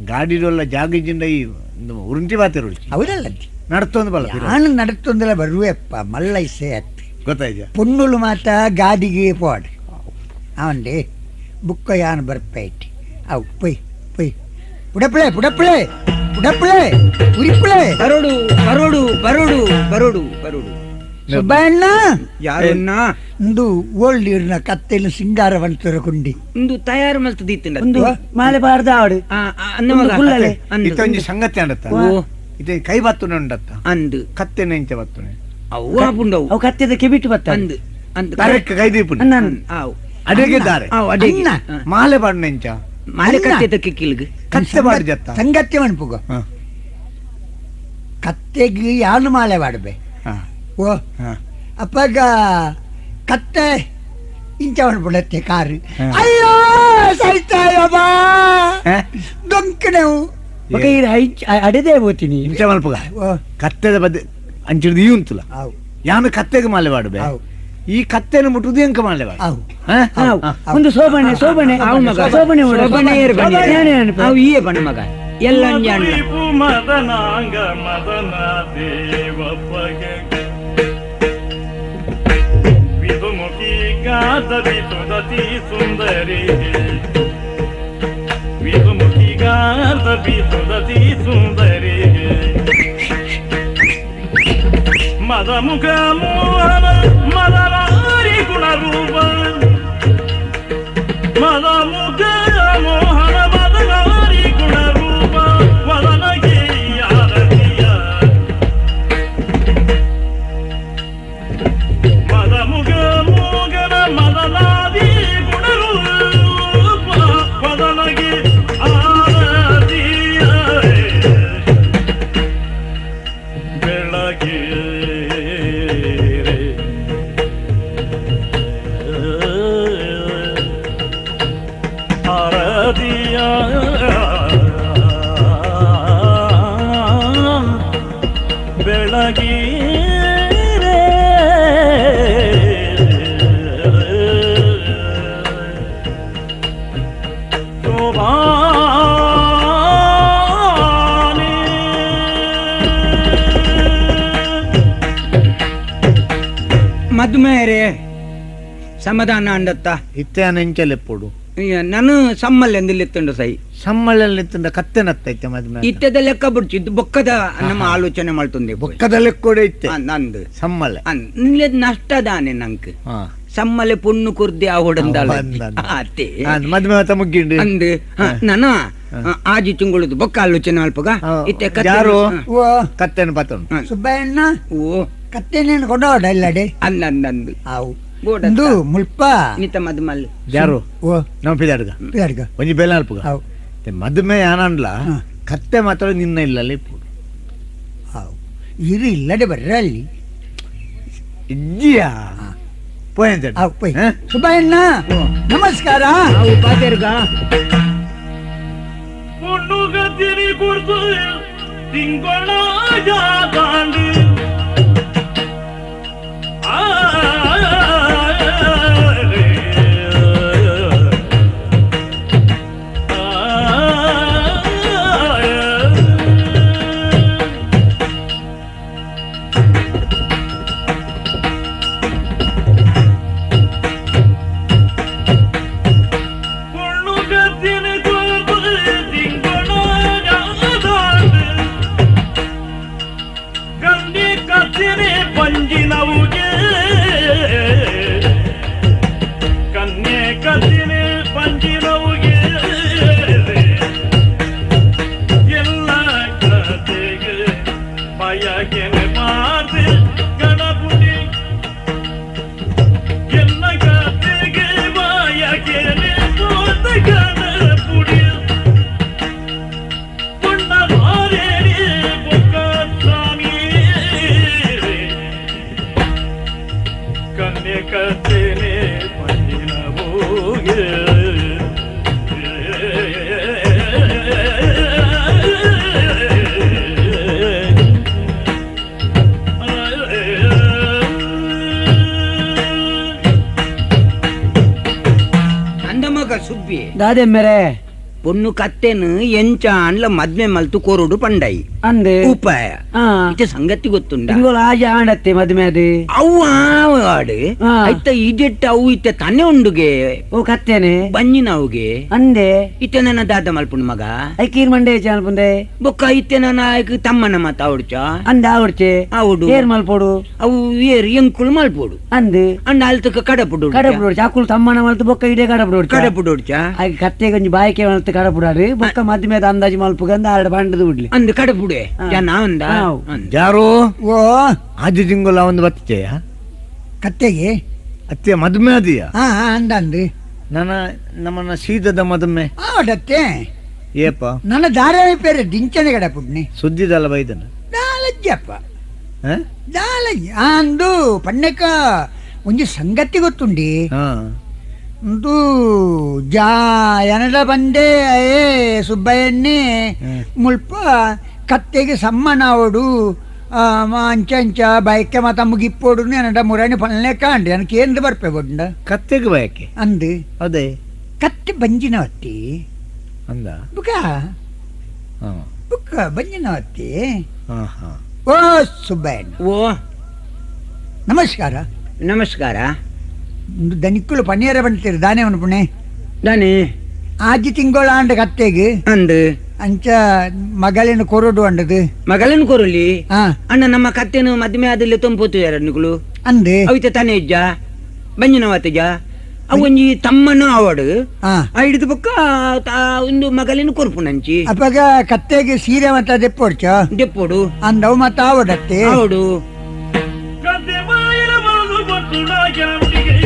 Speaker 2: ಗಾಡಿಡೊಲ್ಲ ಜಾಗ ಇಜ್ಜಿಂದ ಈ ಉರುಂಟಿ ಬಾತಿರು
Speaker 4: ಅವರಲ್ಲ
Speaker 2: ನಡ್ತೊಂದು ಬಲ್ಲ
Speaker 4: ನಾನು ನಡತ್ತೊಂದೆಲ್ಲ ಬರುವೆಪ್ಪ ಮಲ್ಲೈಸೆ ಅತ್ತೆ
Speaker 2: ಗೊತ್ತಾಯ್ತಾ
Speaker 4: ಪೊನ್ನುಲು ಮಾತ ಗಾಡಿಗೆ ಪೋಡ್ ಅವಂಡೆ ಬುಕ್ಕ ಯಾನ್ ಬರ್ಪೈಟಿ ಅವು ಪೊಯ್ ಪೊಯ್ ಪುಡಪ್ಳೆ ಪುಡಪ್ಳೆ ಪುಡಪ್ಳೆ ಉರಿಪ್ಳೆ
Speaker 5: ಬರೋಡು ಬರೋಡು ಬರೋಡು ಬರೋಡು ಬರೋಡು
Speaker 4: ಸುಬ್ಬಣ್ಣ
Speaker 5: ಯಾರನ್ನ
Speaker 4: ಒಂದು ಓಲ್ಡ್ ಇರ್ನ ಕತ್ತೆಲು ಸಿಂಗಾರವಂತರ ಕುಂಡಿ
Speaker 5: ಒಂದು ತಯಾರು ಮಲ್ತದಿತ್ತಂಡ
Speaker 3: ಒಂದು ಮಾಲೆ ಬಾರ್ದ ಆಡು ಗುಲ್ಲಲೆ
Speaker 2: ಇತ್ತೊಂಜಿ ಸಂಗತಿ ಅಂಡತ್ತ ಇದು ಕೈ ಬತ್ತುನೆ ಉಂಡತ್ತ
Speaker 5: ಅಂದು
Speaker 2: ಕತ್ತೆ ನೆಂಚ ಬತ್ತುನೆ
Speaker 5: ಅವು ಆಪುಂಡವು
Speaker 3: ಅವು ಕತ್ತೆದ ಕೆಬಿಟ್ಟು ಬತ್ತ
Speaker 5: ಅಂದು ಅಂದು
Speaker 2: ಕರೆಕ್ಟ್ ಕೈ ದೀಪುನೆ
Speaker 5: ಆವು
Speaker 2: ಅಡಿಗೆದ್ದಾರೆ
Speaker 5: ಅಡಿಗೆ
Speaker 2: ಮಾಲೆ ಬಾಡ್ ನೆಂಚ
Speaker 5: ಮಾಲೆ ಕತ್ತೆ ಕಿಲ್ಗ್
Speaker 2: ಕತ್ತೆ ಬಾಡ್ ಜತ್ತ
Speaker 4: ಸಂಗತಿ ಮನ್ಪುಗ ಕತ್ತೆಗೆ ಯಾನು ಮಾಲೆ ಬಾಡ್ಬೆ ಓ ಅಪ್ಪಗ ಕತ್ತೆ ಇಂಚ ಮಾಡ್ಬಿಡತ್ತೆ ಕಾರು ಅಯ್ಯೋ ಸೈತಾಯೋ ಬಾ ದೊಂಕಣೆವು
Speaker 3: ಅಡೆದೇ ಹೋಗ್ತೀನಿ
Speaker 2: ಇಂಚ ಮಲ್ಪಗ ಕತ್ತೆದ ಬದ್ದೆ ಅಂಚಿಡ್ದು ಈ ಉಂತುಲ ಯಾನು ಕತ್ತೆಗೆ ಮಾಲೆ ಬಾಡ್ಬೆ ಈ ಕತ್ತೆನ ಮುಟ್ಟುದು ಎಂಕ ಮಾಲೆ ಬಾಡ
Speaker 3: ಒಂದು ಸೋಬಣೆ ಸೋಬಣೆ ಸೋಬಣೆ
Speaker 5: ಅವು ಈ ಬಣ್ಣ ಮಗ ಎಲ್ಲ
Speaker 1: ಮದನಾಂಗ ಮದನ ದೇವಪ್ಪಗೆ ವಿಧುಮುಖಿ ಗಾದವಿ ತುದತಿ ಸುಂದರಿ ವಿಧುಮುಖಿ ಗಾದವಿ ತುದತಿ ಸುಂದರಿ ಮದಮುಖ ಮೋಹನ ಮದನಾರಿ ಗುಣರೂಪ ಮದಮುಖ ಮೋಹನ ಮದನಾರಿ ಗುಣರೂಪ ವದನಗೆ ಯಾರತಿಯ ಮದಮುಖ ಮೋಗನ ಮದನಾದಿ ಗುಣರೂಪ ವದನಗೆ ಆರತಿಯ ಒಳಗೆ
Speaker 5: ಮದುಮೇರೆ ಸಮಾಧಾನ ಅಂಡತ್ತ
Speaker 2: ಇತ್ತೆ ನೆಂಚಲೆಪ್ಪುಡು
Speaker 5: ನಾನು ಸಮ್ಮಲ್ಲಿ ಎಂದಿಲ್ಲಿತ್ತುಂಡು ಸೈ
Speaker 2: ಸಮ್ಮಳಲ್ಲಿ ಕತ್ತೆನತ್ತೈತೆ ಮದ್ಮೆ
Speaker 5: ಇತ್ತದ ಲೆಕ್ಕ ಬಿಡ್ಚಿದ್ದು ಬೊಕ್ಕದ ನಮ್ಮ ಆಲೋಚನೆ ಮಾಡ್ತುಂದೆ
Speaker 2: ಬೊಕ್ಕದಲ್ಲಿ ಕೂಡ ಇತ್ತೆ
Speaker 5: ನಂದು
Speaker 2: ಸಮ್ಮಲೆ
Speaker 5: ನಿಲ್ಲದ್ ನಷ್ಟದಾನೆ ನಂಕ್
Speaker 2: ಹಾ
Speaker 5: ಸಮ್ಮಲೆ ಪುಣ್ಣು ಕುರ್ದಿ ಆ ಹೊಡಂದಲ್ಲ ಅತ್ತೆ
Speaker 2: ಮದ್ಮೆ ಮತ್ತ ಮುಗ್ಗಿಂಡು
Speaker 5: ಅಂದ್ ನಾನ ಆಜಿ ತಿಂಗಳದು ಬೊಕ್ಕ ಆಲೋಚನೆ ಅಲ್ಪಗ ಇತ್ತೆ
Speaker 2: ಯಾರು
Speaker 4: ಓ
Speaker 2: ಕತ್ತೆನ ಪತ್ತನು
Speaker 4: ಸುಬ್ಬಯ್ಯಣ್ಣ
Speaker 5: ಓ
Speaker 4: ಕತ್ತೆನೇನು ಕೊಂಡೋಡ ಇಲ್ಲಡೆ
Speaker 5: ಅಂದಂದು
Speaker 4: ಅವು
Speaker 5: ಬೋಡ
Speaker 4: ಒಂದು ಮುಲ್ಪ
Speaker 5: ನಿತ ಮದ್ಮಲ್
Speaker 2: ಯಾರು
Speaker 4: ಓ
Speaker 2: ನಮ್ಮ ಪಿದಾಡ್ಗ
Speaker 4: ಬೇಡ್ಗ
Speaker 2: ಒಂಜಿ ಬೇಲೆ ಅಲ್ಪಗ
Speaker 4: ಅವು
Speaker 2: ಮದ್ಮೆ ಯಾನಂಡ್ಲ
Speaker 4: ಹಾ.
Speaker 2: ಕತ್ತೆ ಮಾತ್ರ ನಿನ್ನ ಇಲ್ಲಲ್ಲಿ ಇಪ್ಪುಡು
Speaker 4: ಅವು ಇರು ಇಲ್ಲಡೆ ಬರ್ರ ಅಲ್ಲಿ
Speaker 2: ಇಜ್ಜಿಯಾ ಪೋಯಂತ
Speaker 4: ಅವು ಪೈ ಸುಬ್ಬಯ್ಯಣ್ಣ ನಮಸ್ಕಾರ
Speaker 1: பொண்ணுகத்திரி கொடுத்து திங்களா தாண்டி
Speaker 5: ಸುಬ್ಬಿ
Speaker 3: ದಾದೆ ಮೇರೆ
Speaker 5: ಪೊಣ್ಣು ಕತ್ತೆನು ಎಂಚ ಅಂಡ್ಲ ಮದ್ಮೆ ಮಲ್ತು ಕೋರುಡು ಪಂಡೈ
Speaker 3: ಅಂದೆ
Speaker 5: ಉಪಾಯ ಇತ ಸಂಗತಿ ಗೊತ್ತುಂಡ
Speaker 3: ತಿಂಗಳು ಆಜೆ ಆಂಡತ್ತೆ ಮದ್ಮೆ ಅದು
Speaker 5: ಅವು ಆಡು ಐತ ಇಜೆಟ್ ಅವು ಇತ್ತ ತನ್ನೆ ಉಂಡುಗೆ
Speaker 3: ಓ ಕತ್ತೇನೆ
Speaker 5: ಬಂಜಿನವುಗೆ
Speaker 3: ಅಂದೆ
Speaker 5: ಇತ್ತ ನನ್ನ ದಾದ ಮಲ್ಪುಂಡು ಮಗ
Speaker 3: ಐಕೀರ್ ಮಂಡೆ ಚಾಲ್ಪುಂದೆ
Speaker 5: ಬೊಕ್ಕ ಇತ್ತ ನನ್ನ ಆಯ್ಕೆ ತಮ್ಮನ ಮಾತ ಅವಡ್ಚ
Speaker 3: ಅಂದ ಆವಡ್ಚೆ
Speaker 5: ಅವಡು
Speaker 3: ಏರ್ ಮಲ್ಪೋಡು
Speaker 5: ಅವು ಏರ್ ಎಂಕುಳು ಮಲ್ಪೋಡು
Speaker 3: ಅಂದು
Speaker 5: ಅಂಡ ಅಲ್ತಕ ಕಡಪುಡು
Speaker 3: ಕಡಪುಡು ಚಾಕುಲ್ ತಮ್ಮನ ಮಲ್ತು ಬೊಕ್ಕ ಇಡೆ ಕಡಪುಡು
Speaker 5: ಕಡಪುಡೋಡ್ಚ
Speaker 3: ಹಾಗೆ ಕತ್ತೆ ಗಂಜಿ ಬಾಯ್ಕೆ ಮಲ್ತು ಕಡಪುಡಾರು ಬೊಕ್ಕ ಮದ್ಮೆ ಅಂದಾಜು ಮಲ್ಪುಗಂದ ಆಡ ಬಂಡದು ಬಿಡ್ಲಿ
Speaker 5: ಅಂದ್ ಕಡಪುಡೆ ಜನ ಅಂದ
Speaker 2: ಯಾರು
Speaker 4: ಓ
Speaker 2: ಆಜಿ ತಿಂಗಳ ಒಂದು ಬತ್ತತೆಯ
Speaker 4: ಕತ್ತೆಗೆ
Speaker 2: ಅತ್ತೆ ಮದ್ಮೆ ಅದೀಯ
Speaker 4: ಹಾ ಅಂದಂದು
Speaker 2: ನನ್ನ ನಮ್ಮನ್ನ ಸೀದದ ಮದ್ಮೆ
Speaker 4: ಆಡತ್ತೆ
Speaker 2: ಏಪ
Speaker 4: ನನ್ನ ಧಾರಾವಾಹಿ ಪೇರು ದಿಂಚನೆ ಕಡೆ ಪುಡ್ನಿ
Speaker 2: ಸುದ್ದಿದಲ್ಲ ಬೈದನ
Speaker 4: ದಾಲಜ್ಜಪ್ಪ ದಾಲಜ್ಜ ಅಂದು ಪಣ್ಣಕ್ಕ ಒಂಜಿ ಸಂಗತಿ ಗೊತ್ತುಂಡಿ
Speaker 2: ಹಾ
Speaker 4: ಒಂದು ಜಾ ಎನಡ ಬಂದೆ ಏ ಸುಬ್ಬಯ್ಯನ್ನೇ ಮುಲ್ಪ ಕತ್ತೆಗೆ ಸಮ್ಮನಾವಡು ಅಂಚ ಅಂಚ ಬೈಕೆ ಮತ ಮುಗಿಪ್ಪೋಡು ಎನಡ ಮುರಾಣಿ ಪಲ್ಲೆ ಕಾಂಡ್ರಿ ನನಗೆ ಏನು ಬರ್ಪೆ ಬೊಂಡ
Speaker 2: ಕತ್ತೆಗೆ ಬಯಕೆ
Speaker 4: ಅಂದು
Speaker 2: ಅದೇ
Speaker 4: ಕತ್ತೆ ಬಂಜಿನವತ್ತಿ
Speaker 2: ಅಂದ
Speaker 4: ಬುಕ
Speaker 2: ಹಾ
Speaker 4: ಬುಕ್ಕ ಬಂಜಿನವತ್ತಿ
Speaker 2: ಹಾ ಹಾ
Speaker 4: ಓ ಸುಬ್ಬಯ್ಯಣ್ಣ
Speaker 5: ಓ
Speaker 4: ನಮಸ್ಕಾರ
Speaker 5: ನಮಸ್ಕಾರ
Speaker 4: ಒಂದು ದನಿಕ್ಕುಳು ಪನ್ನೀರ ಬಂತೀರಿ ದಾನೆವನು ಪುಣೆ
Speaker 5: ದಾನಿ
Speaker 4: ಆಜಿ ತಿಂಗಳ ಆಂಡ ಕತ್ತೆಗೆ
Speaker 5: ಅಂದ್
Speaker 4: ಅಂಚ ಮಗಳಿನ ಕೊರಡು ಅಂಡದು
Speaker 5: ಮಗಳನ್ ಕೊರಲಿ
Speaker 4: ಹಾ
Speaker 5: ಅಣ್ಣ ನಮ್ಮ ಕತ್ತೆನು ಮದ್ಮೆ ಆದಲ್ಲಿ ತೊಂಪೋತು ಯಾರನ್ನುಗಳು
Speaker 4: ಅಂದೆ
Speaker 5: ಅವಿತ ತಾನೇ ಇಜ್ಜ ಬಂಜಿನವತ್ತಜ ಅವೊಂಜಿ ತಮ್ಮನ ಅವಡು
Speaker 4: ಹಾ
Speaker 5: ಹಿಡಿದು ಬೊಕ್ಕ ಒಂದು ಮಗಳಿನ ಕೊರ್ಪು ನಂಚಿ
Speaker 4: ಅಪ್ಪಗ ಕತ್ತೆಗೆ ಸೀರೆ ಮತ್ತ ದೆಪ್ಪೊಡ್ಚ
Speaker 5: ದೆಪ್ಪೋಡು
Speaker 4: ಅಂದವು ಮತ್ತ ಆವಡತ್ತೆ
Speaker 5: ಅವಡು
Speaker 1: ಗದ್ದೆ ಬಾಯಿನ ಮರಳು ಮತ್ತು ನಾಯಕನಿಗೆ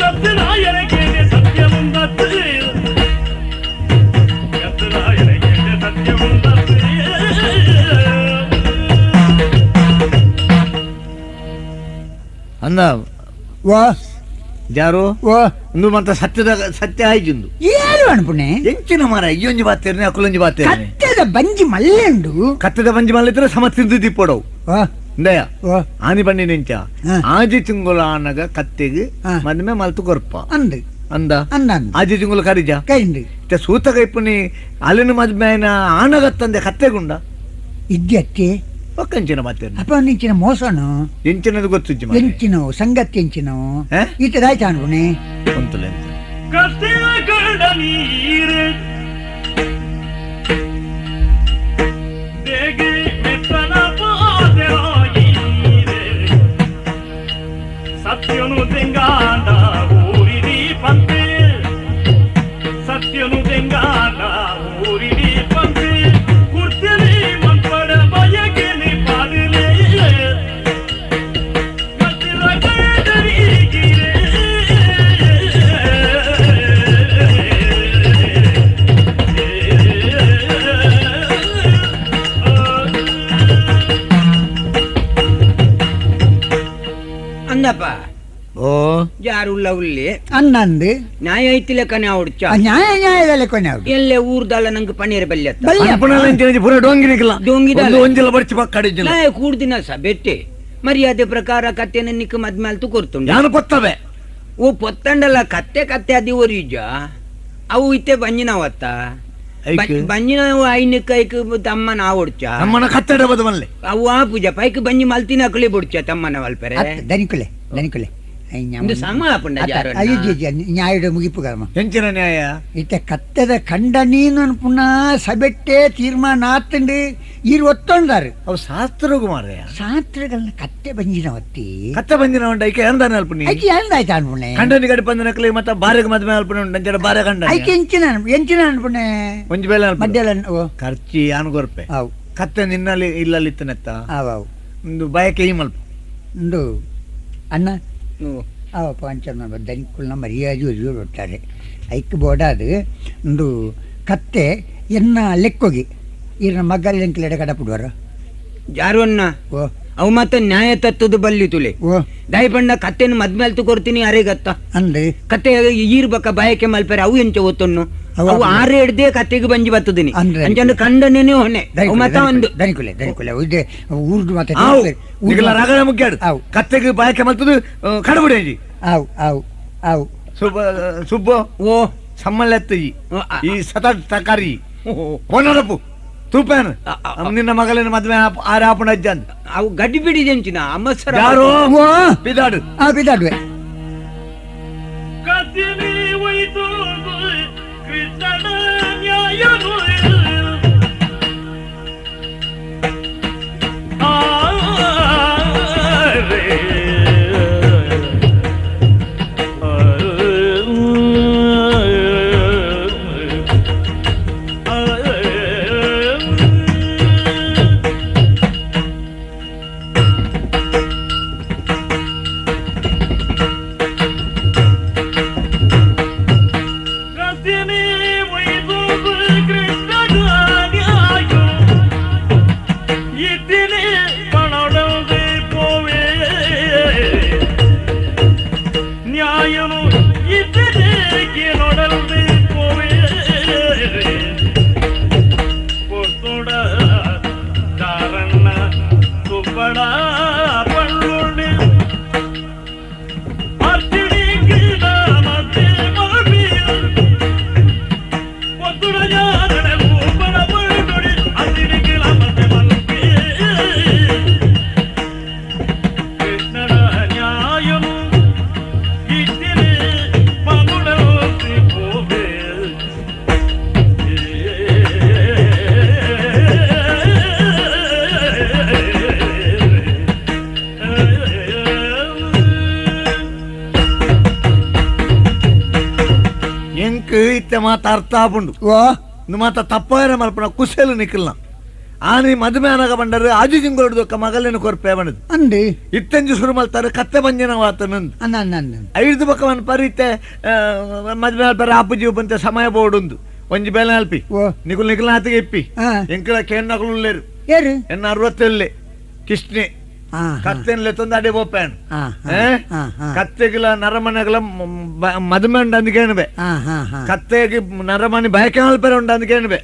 Speaker 1: ಗದ್ದೆ ನಾಯನಿಗೆ ಸತ್ಯ ಮುಂದತ್ತು ಗದ್ದೆ ನಾಯನಿಗೆ ಸತ್ಯ ಮುಂದತ್ತು
Speaker 2: ಅಂದ
Speaker 4: ವಾ
Speaker 2: ಯಾರು
Speaker 4: ವಾ
Speaker 2: ಒಂದು ಮಾತ್ರ ಸತ್ಯ ಆಯ್ಜಿಂದು
Speaker 4: ಏನು ಅನ್ಪುಣೆ
Speaker 2: ಎಂಚಿನ ಮರ ಇಯ್ಯೊಂಜಿ ಬಾತೇರ್ನೆ ಅಕ್ಕಲೊಂಜಿ ಬಾತೇರ್ನೆ
Speaker 4: ಕತ್ತೆ ಕತ್ತೆದ ಬಂಜಿ ಮಲ್ಲೆಂಡು
Speaker 2: ಕತ್ತೆದ ಬಂಜಿ ಮಲ್ಲಿದ್ರೆ ಸಮ ತಿಂದು ದಿಪ್ಪೋಡವು ಇಂದಯ್ಯ ಆನಿ ಬನ್ನಿ ನಿಂಚ ಆಜಿ ತಿಂಗುಲ ಆನಗ ಕತ್ತೆಗೆ ಮದ್ಮೆ ಮಲ್ತು ಕೊರ್ಪ
Speaker 4: ಅಂದು
Speaker 2: ಅಂದ
Speaker 4: ಅಂದ
Speaker 2: ಆಜಿ ತಿಂಗುಲ ಕರಿಜ
Speaker 4: ಕೈಂಡು
Speaker 2: ಸೂತ ಕೈಪುನಿ ಅಲ್ಲಿನ ಮದ್ಮೆನ ಆನಗತ್ತಂದೆ ಕತ್ತೆಗುಂಡ
Speaker 4: ಇದ್ಯತ್ತೆ
Speaker 2: ಒಕ್ಕಂಚಿನ ಮತ್ತೆ
Speaker 4: ಅಪ್ಪ ನಿಂಚಿನ ಮೋಸನು
Speaker 2: ಎಂಚಿನದು ಗೊತ್ತು
Speaker 4: ಎಂಚಿನವು ಸಂಗತಿ ಎಂಚಿನವು
Speaker 2: ಹಾ?
Speaker 4: ಈತದಾಯ್ತು ಅನ್ಬುಣೆ
Speaker 2: ಕೊಂತಲೆ
Speaker 1: ಕತ್ತಿನ ಕಂಡ ನೀರು ದೇಗಿ ಮೆತ್ತನ ಪಾದೆರಾಗೀರೆ ಸತ್ಯನು ತೆಂಗಾಂಡ ಊರಿಡಿ ಪಂತೆ ಸತ್ಯನು ತೆಂಗಾಂಡ ಊರಿಡಿ ಪಂತೆ ಕುರ್ತಿಲಿ ಮಂಪಡ ಬಯಕೆಲಿ ಪಾದಿಲೆ ಕತ್ತಿನ ಕಂಡ ನೀಗಿರೆ
Speaker 5: ಅಂದಪ್ಪ
Speaker 2: ಓ
Speaker 5: ಜಾರುಲ್ಲ ಉಲ್ಲಿ
Speaker 4: ಅನ್ನಂದು
Speaker 5: ನ್ಯಾಯ ಐತಿಲ್ಲ ಕನೆ ಅವಡ್ಚ
Speaker 4: ನ್ಯಾಯದಲ್ಲಿ ಕೊನೆ ಅವ್ರು
Speaker 5: ಎಲ್ಲೇ ಊರ್ದಲ್ಲ ನಂಗೆ ಪನ್ನೀರ್ ಬಲ್ಯತ್ತ
Speaker 4: ಬಲ್ಯ.
Speaker 2: ಪೂರ ಡೊಂಗಿನಿಕ್ಕಿಲ್ಲ
Speaker 5: ಡೊಂಗಿದಲ್ಲ.
Speaker 2: ಒಂಜಿಲ್ಲ ಬಡ್ಚಿ ಕಡಿಜಿಲ್ಲ
Speaker 5: ನಾಯ ಕೂಡ್ದಿನ ಸಬೆಟ್ಟೆ ಮರ್ಯಾದೆ ಪ್ರಕಾರ ಕತ್ತೆನ ನಿಕ್ಕ ಮದ್ಮೇಲ್ತು ಕೊರ್ತುಂಡು
Speaker 2: ಯಾನು ಕೊತ್ತವೆ
Speaker 5: ಓ ಪೊತ್ತಂಡಲ್ಲ ಕತ್ತೆ ಕತ್ತೆ ಅದಿ ಒರಿಜ ಅವು ಇತ್ತೆ ಬಂಜಿನವತ್ತ ಬಂಜಿನ ಐನಕ್ಕ ಐಕ್ ತಮ್ಮನ ಆವಡ್ಚ
Speaker 2: ನಮ್ಮನ ಕತ್ತಡ ಬದ ಮಲ್ಲೆ
Speaker 5: ಅವು ಆ ಪೂಜಾ ಪೈಕ್ ಬಂಜಿ ಮಲ್ತಿನ ಅಕಳಿ ಬುಡ್ಚ ತಮ್ಮನ ವಲ್ಪರೆ
Speaker 4: ದನಿಕುಲೆ ದನಿಕುಲೆ
Speaker 5: ಒಂದು ಸಮ ಪಂಡ ಜಾರು
Speaker 4: ನ್ಯಾಯದ ಮುಗಿಪು ಗರ್ಮ
Speaker 2: ಎಂಚಿನ ನ್ಯಾಯ
Speaker 4: ಇತ್ತೆ ಕತ್ತೆದ ಕಂಡ ನೀನು ಪುನಃ ಸಬೆಟ್ಟೆ ತೀರ್ಮಾನ ಆತಂಡು ಈರು ಒತ್ತೊಂಡಾರು
Speaker 2: ಅವು ಶಾಸ್ತ್ರಗು ಮಾರಯ್ಯ
Speaker 4: ಶಾಸ್ತ್ರಗಳನ್ನ ಕತ್ತೆ ಬಂಜಿನ ಹೊತ್ತಿ
Speaker 2: ಕತ್ತೆ ಬಂದಿನ ಉಂಡ ಐಕೆ ಎಂದಾನೆ ಅಲ್ಪನಿ
Speaker 4: ಐಕೆ ಎಂದಾಯ್ತು ಅನ್ಪುಣೆ
Speaker 2: ಕಂಡನಿ ಗಡಿ ಬಂದ ನಕಲಿ ಮತ್ತ ಬಾರೆಗೆ ಮದ್ಮೆ ಅಲ್ಪನಿ ಉಂಡ ಅಂಚಡ ಬಾರೆ ಕಂಡ
Speaker 4: ಐಕೆ ಎಂಚಿನ ಅನ್ಪುಣೆ
Speaker 2: ಒಂಜಿ ಬೇಲೆ ಅಲ್ಪ
Speaker 4: ಮಧ್ಯಾಹ್ನ ಓ
Speaker 2: ಖರ್ಚಿ ಆನುಗೊರ್ಪೆ
Speaker 4: ಅವು
Speaker 2: ಕತ್ತೆ ನಿನ್ನಲ್ಲಿ ಇಲ್ಲಲ್ಲಿತ್ತನೆತ್ತ
Speaker 4: ಅವು ಅವು
Speaker 2: ಒಂದು ಬಯಕೆ ಈ ಮಲ್ಪ
Speaker 4: ಒಂದು ಅನ್ನ ಅವ ಪಂಚನ ದನಿಕುಲ್ನ ಮರ್ಯಾದೆ ಒರಿಯೋರು ಒಟ್ಟಾರೆ ಐಕ್ ಬೋಡಾದು ಒಂದು ಕತ್ತೆ ಎನ್ನ ಲೆಕ್ಕೋಗಿ ಈರ್ನ ಮಗ್ಗಲ್ಲಿ ಎಂಕ್ಲೆಡೆ ಕಡಪುಡುವರು
Speaker 5: ಜಾರುವನ್ನ
Speaker 4: ಓ
Speaker 5: ಅವು ಮತ್ತೆ ನ್ಯಾಯ ತತ್ತದು ಬಲ್ಲಿ ತುಲೆ
Speaker 4: ಓ
Speaker 5: ದಯಪಂಡ ಕತ್ತೆನ ಮದ್ಮೇಲ್ತು ಕೊಡ್ತೀನಿ ಅರೆಗತ್ತ
Speaker 4: ಅಂದು
Speaker 5: ಕತ್ತೆ ಈರ್ಬಕ್ಕ ಬಯಕೆ ಮಲ್ಪರೆ ಅವು ಎಂಚ ಒತ್ತನ್ನು
Speaker 4: ಅವು
Speaker 5: ಅವು ಆರೆ ಹಿಡ್ದೆ ಕತ್ತೆಗೆ ಬಂಜಿ ಬತ್ತದಿನಿ
Speaker 4: ಅಂದ್ರೆ
Speaker 5: ಅಂಚಂದು ಕಂಡನೇನೆ ಹೊಣೆ ಅವು ಮತ್ತ ಒಂದು
Speaker 4: ದನಿಕುಲೆ ದನಿಕುಲೆ ಇದೆ ಊರ್ದು ಮತ್ತೆ
Speaker 2: ಈಗಲ ರಗಡ ಮುಗ್ಯಾಡು
Speaker 4: ಅವು
Speaker 2: ಕತ್ತೆಗೆ ಬಾಯಕೆ ಮಲ್ತದು ಕಡಬುಡೇಜಿ
Speaker 4: ಅವು ಅವು ಅವು
Speaker 2: ಸುಬ್ಬ
Speaker 5: ಓ
Speaker 2: ಸಮ್ಮಲೆತ್ತಜಿ
Speaker 5: ಓ,
Speaker 2: ಈ ಸತ ತಕಾರಿ ಪೊನ್ನಡಪ್ಪು ತೂಪೇನು ನಿನ್ನ ಮಗಲಿನ ಮದ್ವೆ ಆರಾಪಣ ಅಜ್ಜ ಅಂತ
Speaker 5: ಅವು ಗಡ್ಡಿ ಬಿಡಿದೆಂಚಿನ ಅಮ್ಮಸರ
Speaker 2: ಯಾರು
Speaker 4: ಓ
Speaker 2: ಬಿದಾಡು
Speaker 4: ಬಿದ್ದಾಡುವೆ
Speaker 1: ಕತ್ತಿನಿ ಒಯ್ದು ಕೃಷ್ಣನ ನ್ಯಾಯನು ಕತ್ತಿನಿ ಒಯ್ದು ಕೃಷ್ಣನ ನ್ಯಾಯ ಇದ್ದೀನಿ ಪಣಡದೆ ಪೋವೆ ನ್ಯಾಯನು ಇದ್ದೀನಿ ನೋಡಲ್ದೆ ಪೋವೆ ಕೊತ್ತೊಡ ದಾರನ್ನ ತುಪ್ಪಡ ಪಳ್ಳುಣ್ಣೆ ಅರ್ತಿಡಿ ಗಿಡ ಮತ್ತೆ ಮರಬಿಯ ಕೊತ್ತೊಡ ಯಾರಣ ತುಪ್ಪಡ ಪಳ್ಳುಣ್ಣೆ ಅರ್ತಿಡಿ ಗಿಡ ಮತ್ತೆ ಮಲ್ಪೆ ಕೃಷ್ಣನ ನ್ಯಾಯನು ಇಟ್ಟಿರೆ ಮಗುಡೋಸಿ ಪೋವೆ
Speaker 2: ಎಂಕ್ ಇತ್ತೆ ಮಾತ ಅರ್ಥ ಆಪುಂಡು
Speaker 4: ಓ
Speaker 2: ನು ಮಾತ ತಪ್ಪಾಯರ ಮಲ್ಪನ ಕುಸೇಲು ನಿಕ್ಕಿಲ್ಲ ಆನಿ ಮದುವೆ ಅನಾಗ ಬಂಡರು ಆಜು ಜಿಂಗೊಡ್ದೊಕ್ಕ ಮಗಲಿನ ಕೊರ್ಪೆ ಬಣದು
Speaker 4: ಅಂದು
Speaker 2: ಇತ್ತಂಜು ಶುರು ಮಲ್ತಾರೆ ಕತ್ತೆ ಬಂಜನ ವಾತನಂದು
Speaker 4: ಅನ್ನ
Speaker 2: ಐದು ಬಕ್ಕವನ್ ಪರಿತೆ ಮದುವೆ ಅಲ್ಪರ ಅಪ್ಪುಜಿ ಬಂತೆ ಸಮಯ ಬೋಡುಂದು ಒಂಜಿ ಬೇಲೆ ಅಲ್ಪಿ
Speaker 4: ಓ
Speaker 2: ನಿಕುಲ್ ನಿಕುಲ್ ಹಾತಿಗೆ ಇಪ್ಪಿ
Speaker 4: ಹಾ
Speaker 2: ಎಂಕಲ ಕೇನ್ನಕಲು ಉಳ್ಳೇರು
Speaker 4: ಯಾರು
Speaker 2: ಎನ್ನ 60 ಕಿಷ್ಣೆ ಕತ್ತೆನ್ಲೆ ತೊಂದು ಅಡೆ ಬೋಪೇನ್
Speaker 4: ಆ,
Speaker 2: ಕತ್ತೆಗಳ ನರಮನೆಗಳ ಮದುಮೆ ಉಂಡು ಅಂದ್ಕೇಣಬೆ ಕತ್ತೆಗೆ ನರಮನಿ ಬಯಕೆ ಅಲ್ಪರೆ ಉಂಡು ಅಂದ್ಕೇಣಬೆ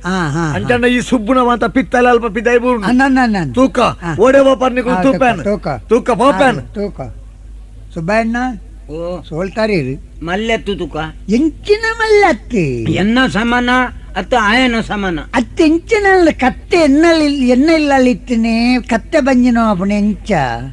Speaker 2: ಅಂಚಂಡ ಈ ಸುಬ್ಬುನ ಮಾತ ಪಿತ್ತಲ ಅಲ್ಪ ಪಿದೈ ಬೂರ್ನು ತೂಕ ಓಡೆ ಬೋಪರ್ ನಿಕುಲು ತೂಪೇನ್ ತೂಕ ಬೋಪೇನ್
Speaker 4: ತೂಕ ಸುಬ್ಬಣ್ಣ
Speaker 5: ಓ
Speaker 4: ಸೋಲ್ತಾರಿ
Speaker 5: ಮಲ್ಲೆತ್ತು ತುಕ
Speaker 4: ಎಂಚಿನ ಮಲ್ಲತ್ತಿ
Speaker 5: ಎನ್ನ ಸಮಾನ ಅತ್ತ ಆಯನ ಸಮಾನ
Speaker 4: ಅತ್ತೆ ಎಂಚಿನಲ್ಲ ಕತ್ತೆ ಎನ್ನ ಇಲ್ಲಿತ್ತನೆ ಕತ್ತೆ ಬಂಜಿನೋ ಅಪ್ಪಣ ಎಂಚ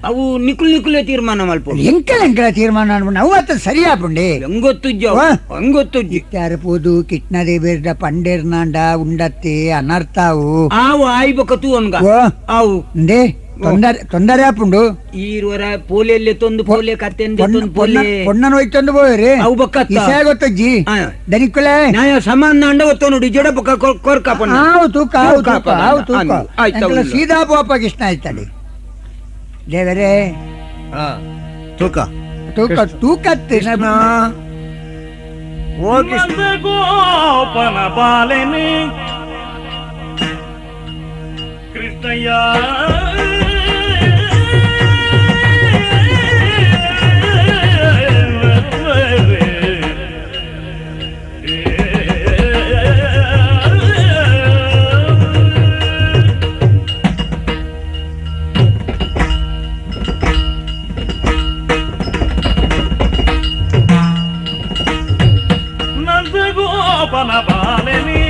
Speaker 5: ಅವು ನಿಕುಲ್ ನಿಕುಲೆ ತೀರ್ಮಾನ ಮಲ್ಪೊಡು
Speaker 4: ಎಂಕಲ ತೀರ್ಮಾನ ಅನ್ಬಿಟ್ಟು ಅವು ಅತ್ತ ಸರಿಯಾಪುಂಡೆ
Speaker 5: ಹೆಂಗೊತ್ತುಜ್ಜ
Speaker 4: ವಾ.
Speaker 5: ಹೆಂಗೊತ್ತುಜ್ಜಿ
Speaker 4: ಯಾರಪೋದು ಕಿಟ್ನದೇ ಬೇರ್ದ ಪಂಡೇರ್ನಾಂಡ ಉಂಡತ್ತೆ ಅನರ್ಥವು
Speaker 5: ಆವು ಆಯ್ಬೇಕತ್ತು ಅನ್ಗ
Speaker 4: ಓ
Speaker 5: ಅವು
Speaker 4: ಅಂದೆ ತೊಂದರೆ ಆಪುಂಡು
Speaker 5: ಈರುವರ ಪೋಲಿಯಲ್ಲಿ ತೊಂದು ಪೋಲೆ ಕತ್ತೆಂದೆ ತೊಂದು ಪೋಲೆ
Speaker 4: ಪೊಣ್ಣನ ಹೋಯ್ತೊಂದು ಹೋಯ್ರಿ
Speaker 5: ಅವು ಬಕ್ಕತ್ತ
Speaker 4: ಇಸೆ ಗೊತ್ತಜ್ಜಿ
Speaker 5: ಆ.
Speaker 4: ದನಿಕುಲೆ
Speaker 5: ನ್ಯಾಯ ಸಮಾನ ಅಂಡ ಒತ್ತ ನೋಡಿ ಜಡ ಬಕ್ಕ ಕೊರ್ಕಾಪಣ್ಣ
Speaker 4: ಆವು ತೂಕ ಆವು ತೂಕ
Speaker 5: ತೂಕ
Speaker 4: ಆವು ತೂಕ
Speaker 5: ಅಂದು. ಆಯ್ತು,
Speaker 4: ಎಂಕಲ
Speaker 5: ಹೌದು.
Speaker 4: ಸೀದಾ ಪೋಪ ಕೃಷ್ಣ ಆಯ್ತಡಿ ದೇವರೇ
Speaker 2: ತೂಕ
Speaker 4: ತೂಕ ತೂಕತ್ತೆ
Speaker 2: ಕೃಷ್ಣ ಓ ಕೃಷ್ಣ
Speaker 1: ಗೋಪನ ಬಾಲೆನೆ ಕೃಷ್ಣಯ್ಯ ಗೋಪನ ಬಾಲೆನಿ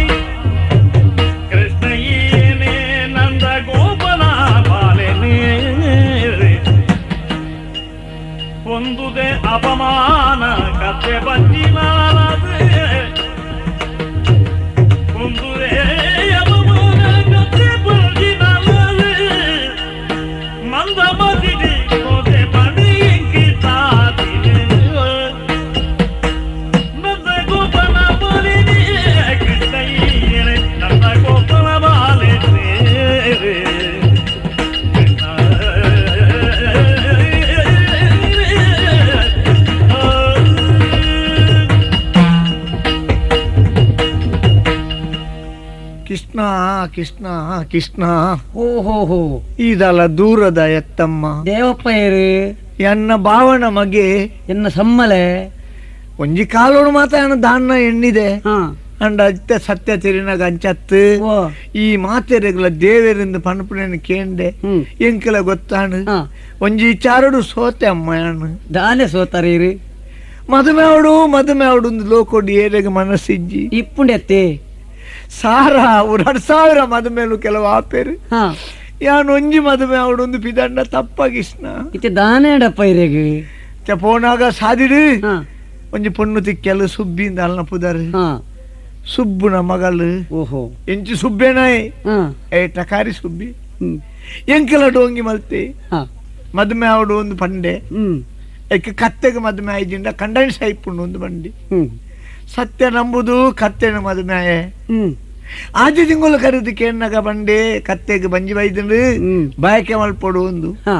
Speaker 1: ಕೃಷ್ಣಯ್ಯನೇ ನಂದ ಗೋಪನ ಬಾಲೆನಿ ಹೊಂದುದೆ ಅಪಮಾನ ಕತ್ತೆ ಬಂಜಿನಾನದೆ ಹೊಂದುದೆ ಅಪಮಾನ ಕತ್ತೆ ಬಂಜಿನಾನದೆ ಮಂದ ಮದಿಡಿ ಕೋತೆ ಬಡಿ ಕಿತಾದಿನೆ ನಂದ ಗೋಪನ ಬಾಲೆನಿ ಕೃಷ್ಣಯ್ಯನೇ ನಂದ ಗೋಪನ ಬಾಲೆನಿ
Speaker 2: ಕೃಷ್ಣ ಕೃಷ್ಣ ಕೃಷ್ಣ
Speaker 3: ಓಹೋ
Speaker 2: ಇದಲ್ಲ ದೂರದ ಎತ್ತಮ್ಮ
Speaker 3: ದೇವಪ್ಪ ಏರು
Speaker 2: ಎನ್ನ ಭಾವನ ಮಗೆ
Speaker 3: ಎನ್ನ ಸಮ್ಮಲೆ
Speaker 2: ಒಂಜಿ ಕಾಲೋಡು ಮಾತ ಎನ್ನ ದಾನ್ನ ಎಣ್ಣಿದೆ
Speaker 3: ಹಾ
Speaker 2: ಅಂಡ ಅತ್ತೆ ಸತ್ಯ ತಿರಿನಾಗ ಅಂಚತ್ತು
Speaker 3: ಓ
Speaker 2: ಈ ಮಾತೆರೆಗಳ ದೇವರಿಂದ ಪಣಪುಣೆನ ಕೇಂಡೆ
Speaker 3: ಹ್ಮ್
Speaker 2: ಎಂಕಲ ಗೊತ್ತಾನು
Speaker 3: ಹಾ
Speaker 2: ಒಂಜಿ ಚಾರಡು ಸೋತೆ ಅಮ್ಮ ಅಣ್ಣ
Speaker 3: ದಾನೆ ಸೋತಾರೀರಿ
Speaker 2: ಮದುವೆ ಅವಡು ಒಂದು ಲೋಕೋಡಿ ಏರೆಗೆ ಮನಸ್ಸಿಜ್ಜಿ
Speaker 3: ಇಪ್ಪುಂಡೆತ್ತೆ
Speaker 2: ಸಾರ 2000 ಮದುವೆಲು ಕೆಲವು ಆಪೇರು
Speaker 3: ಹಾ
Speaker 2: ಯಾನ್ ಒಂಜಿ ಮದುವೆ ಅವಡು ಒಂದು ಪಿದಂಡ ತಪ್ಪಾಗಿಸ್ನ
Speaker 3: ಇತ್ತೆ ದಾನೆ ಡಪ್ಪ ಇರೆಗೆ
Speaker 2: ಪೋನಾಗ ಸಾದಿಡು
Speaker 3: ಹಾ
Speaker 2: ಒಂಜಿ ಪೊಣ್ಣು ತಿಕ್ಕೆಲು ಸುಬ್ಬಿಂದ ಅಲ್ನ ಪುದರ್
Speaker 3: ಹಾ
Speaker 2: ಸುಬ್ಬುನ ಮಗಳು
Speaker 3: ಓಹೋ
Speaker 2: ಎಂಚು ಸುಬ್ಬೇನಾಯ್
Speaker 3: ಹಾ
Speaker 2: ಏ ಟಕಾರಿ ಸುಬ್ಬಿ
Speaker 3: ಹ್ಮ್
Speaker 2: ಎಂಕಲ ಡೋಂಗಿ ಮಲ್ತೆ
Speaker 3: ಹಾ
Speaker 2: ಮದುವೆ ಅವಡು ಒಂದು ಪಂಡೆ
Speaker 3: ಹ್ಮ್
Speaker 2: ಏಕೆ ಕತ್ತೆಗೆ ಮದುವೆ ಆಯ್ದಿಂದ ಕಂಡನ್ ಸೈಪುಂಡು ಒಂದು ಬಂಡಿ
Speaker 3: ಹ್ಮ್
Speaker 2: ಸತ್ಯ ನಂಬುದು ಕತ್ತೆನ ಮದುವೆ
Speaker 3: ಹ್ಮ್
Speaker 2: ಆಜು ತಿಂಗಳು ಕರೆದಕ್ಕೆ ಎನ್ನಗ ಬಂಡೆ ಕತ್ತೆಗೆ ಬಂಜಿ ಬೈದಂಡು
Speaker 3: ಹ್ಮ್
Speaker 2: ಬಯಕೆ ಮಲ್ಪಡು ಒಂದು
Speaker 3: ಹಾ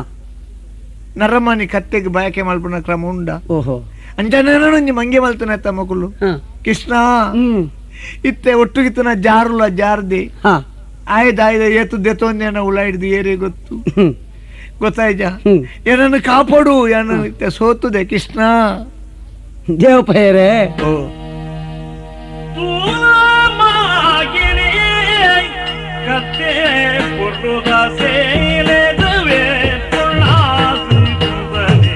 Speaker 2: ನರಮನಿ ಕತ್ತೆಗೆ ಬಯಕೆ ಮಲ್ಪನ ಕ್ರಮ ಉಂಡ
Speaker 3: ಓಹೋ
Speaker 2: ಅಂಚನೊಂಜಿ ಮಂಗೆ ಮಲ್ತನ ಮಕ್ಕಳು
Speaker 3: ಹಾ
Speaker 2: ಕೃಷ್ಣ
Speaker 3: ಹ್ಮ್
Speaker 2: ಇತ್ತೆ ಒಟ್ಟುಗಿತ್ತನ ಜಾರುಲ ಜಾರ್ದೆ
Speaker 3: ಹಾ
Speaker 2: ಆಯ್ದ ಏತು ದೆತ್ತೊಂದೇನ ಉಳ ಹಿಡ್ದು ಏರೇ ಗೊತ್ತು
Speaker 3: ಹ್ಮ್
Speaker 2: ಗೊತ್ತಾಯ್ಜ
Speaker 3: ಹ್ಮ್
Speaker 2: ಏನನ್ನು ಕಾಪಾಡು ಏನು ಇತ್ತೆ ಸೋತುದೆ ಕೃಷ್ಣ
Speaker 3: ದೇವಪ್ಪ ಏರೆ
Speaker 2: ಓ
Speaker 1: ತೂಮಾಗಿನಿ ಕತ್ತೆ ಪುರುದ ಸೇಲೆದವೆ ಪುಳ್ಳಾಸುತ್ತದೆ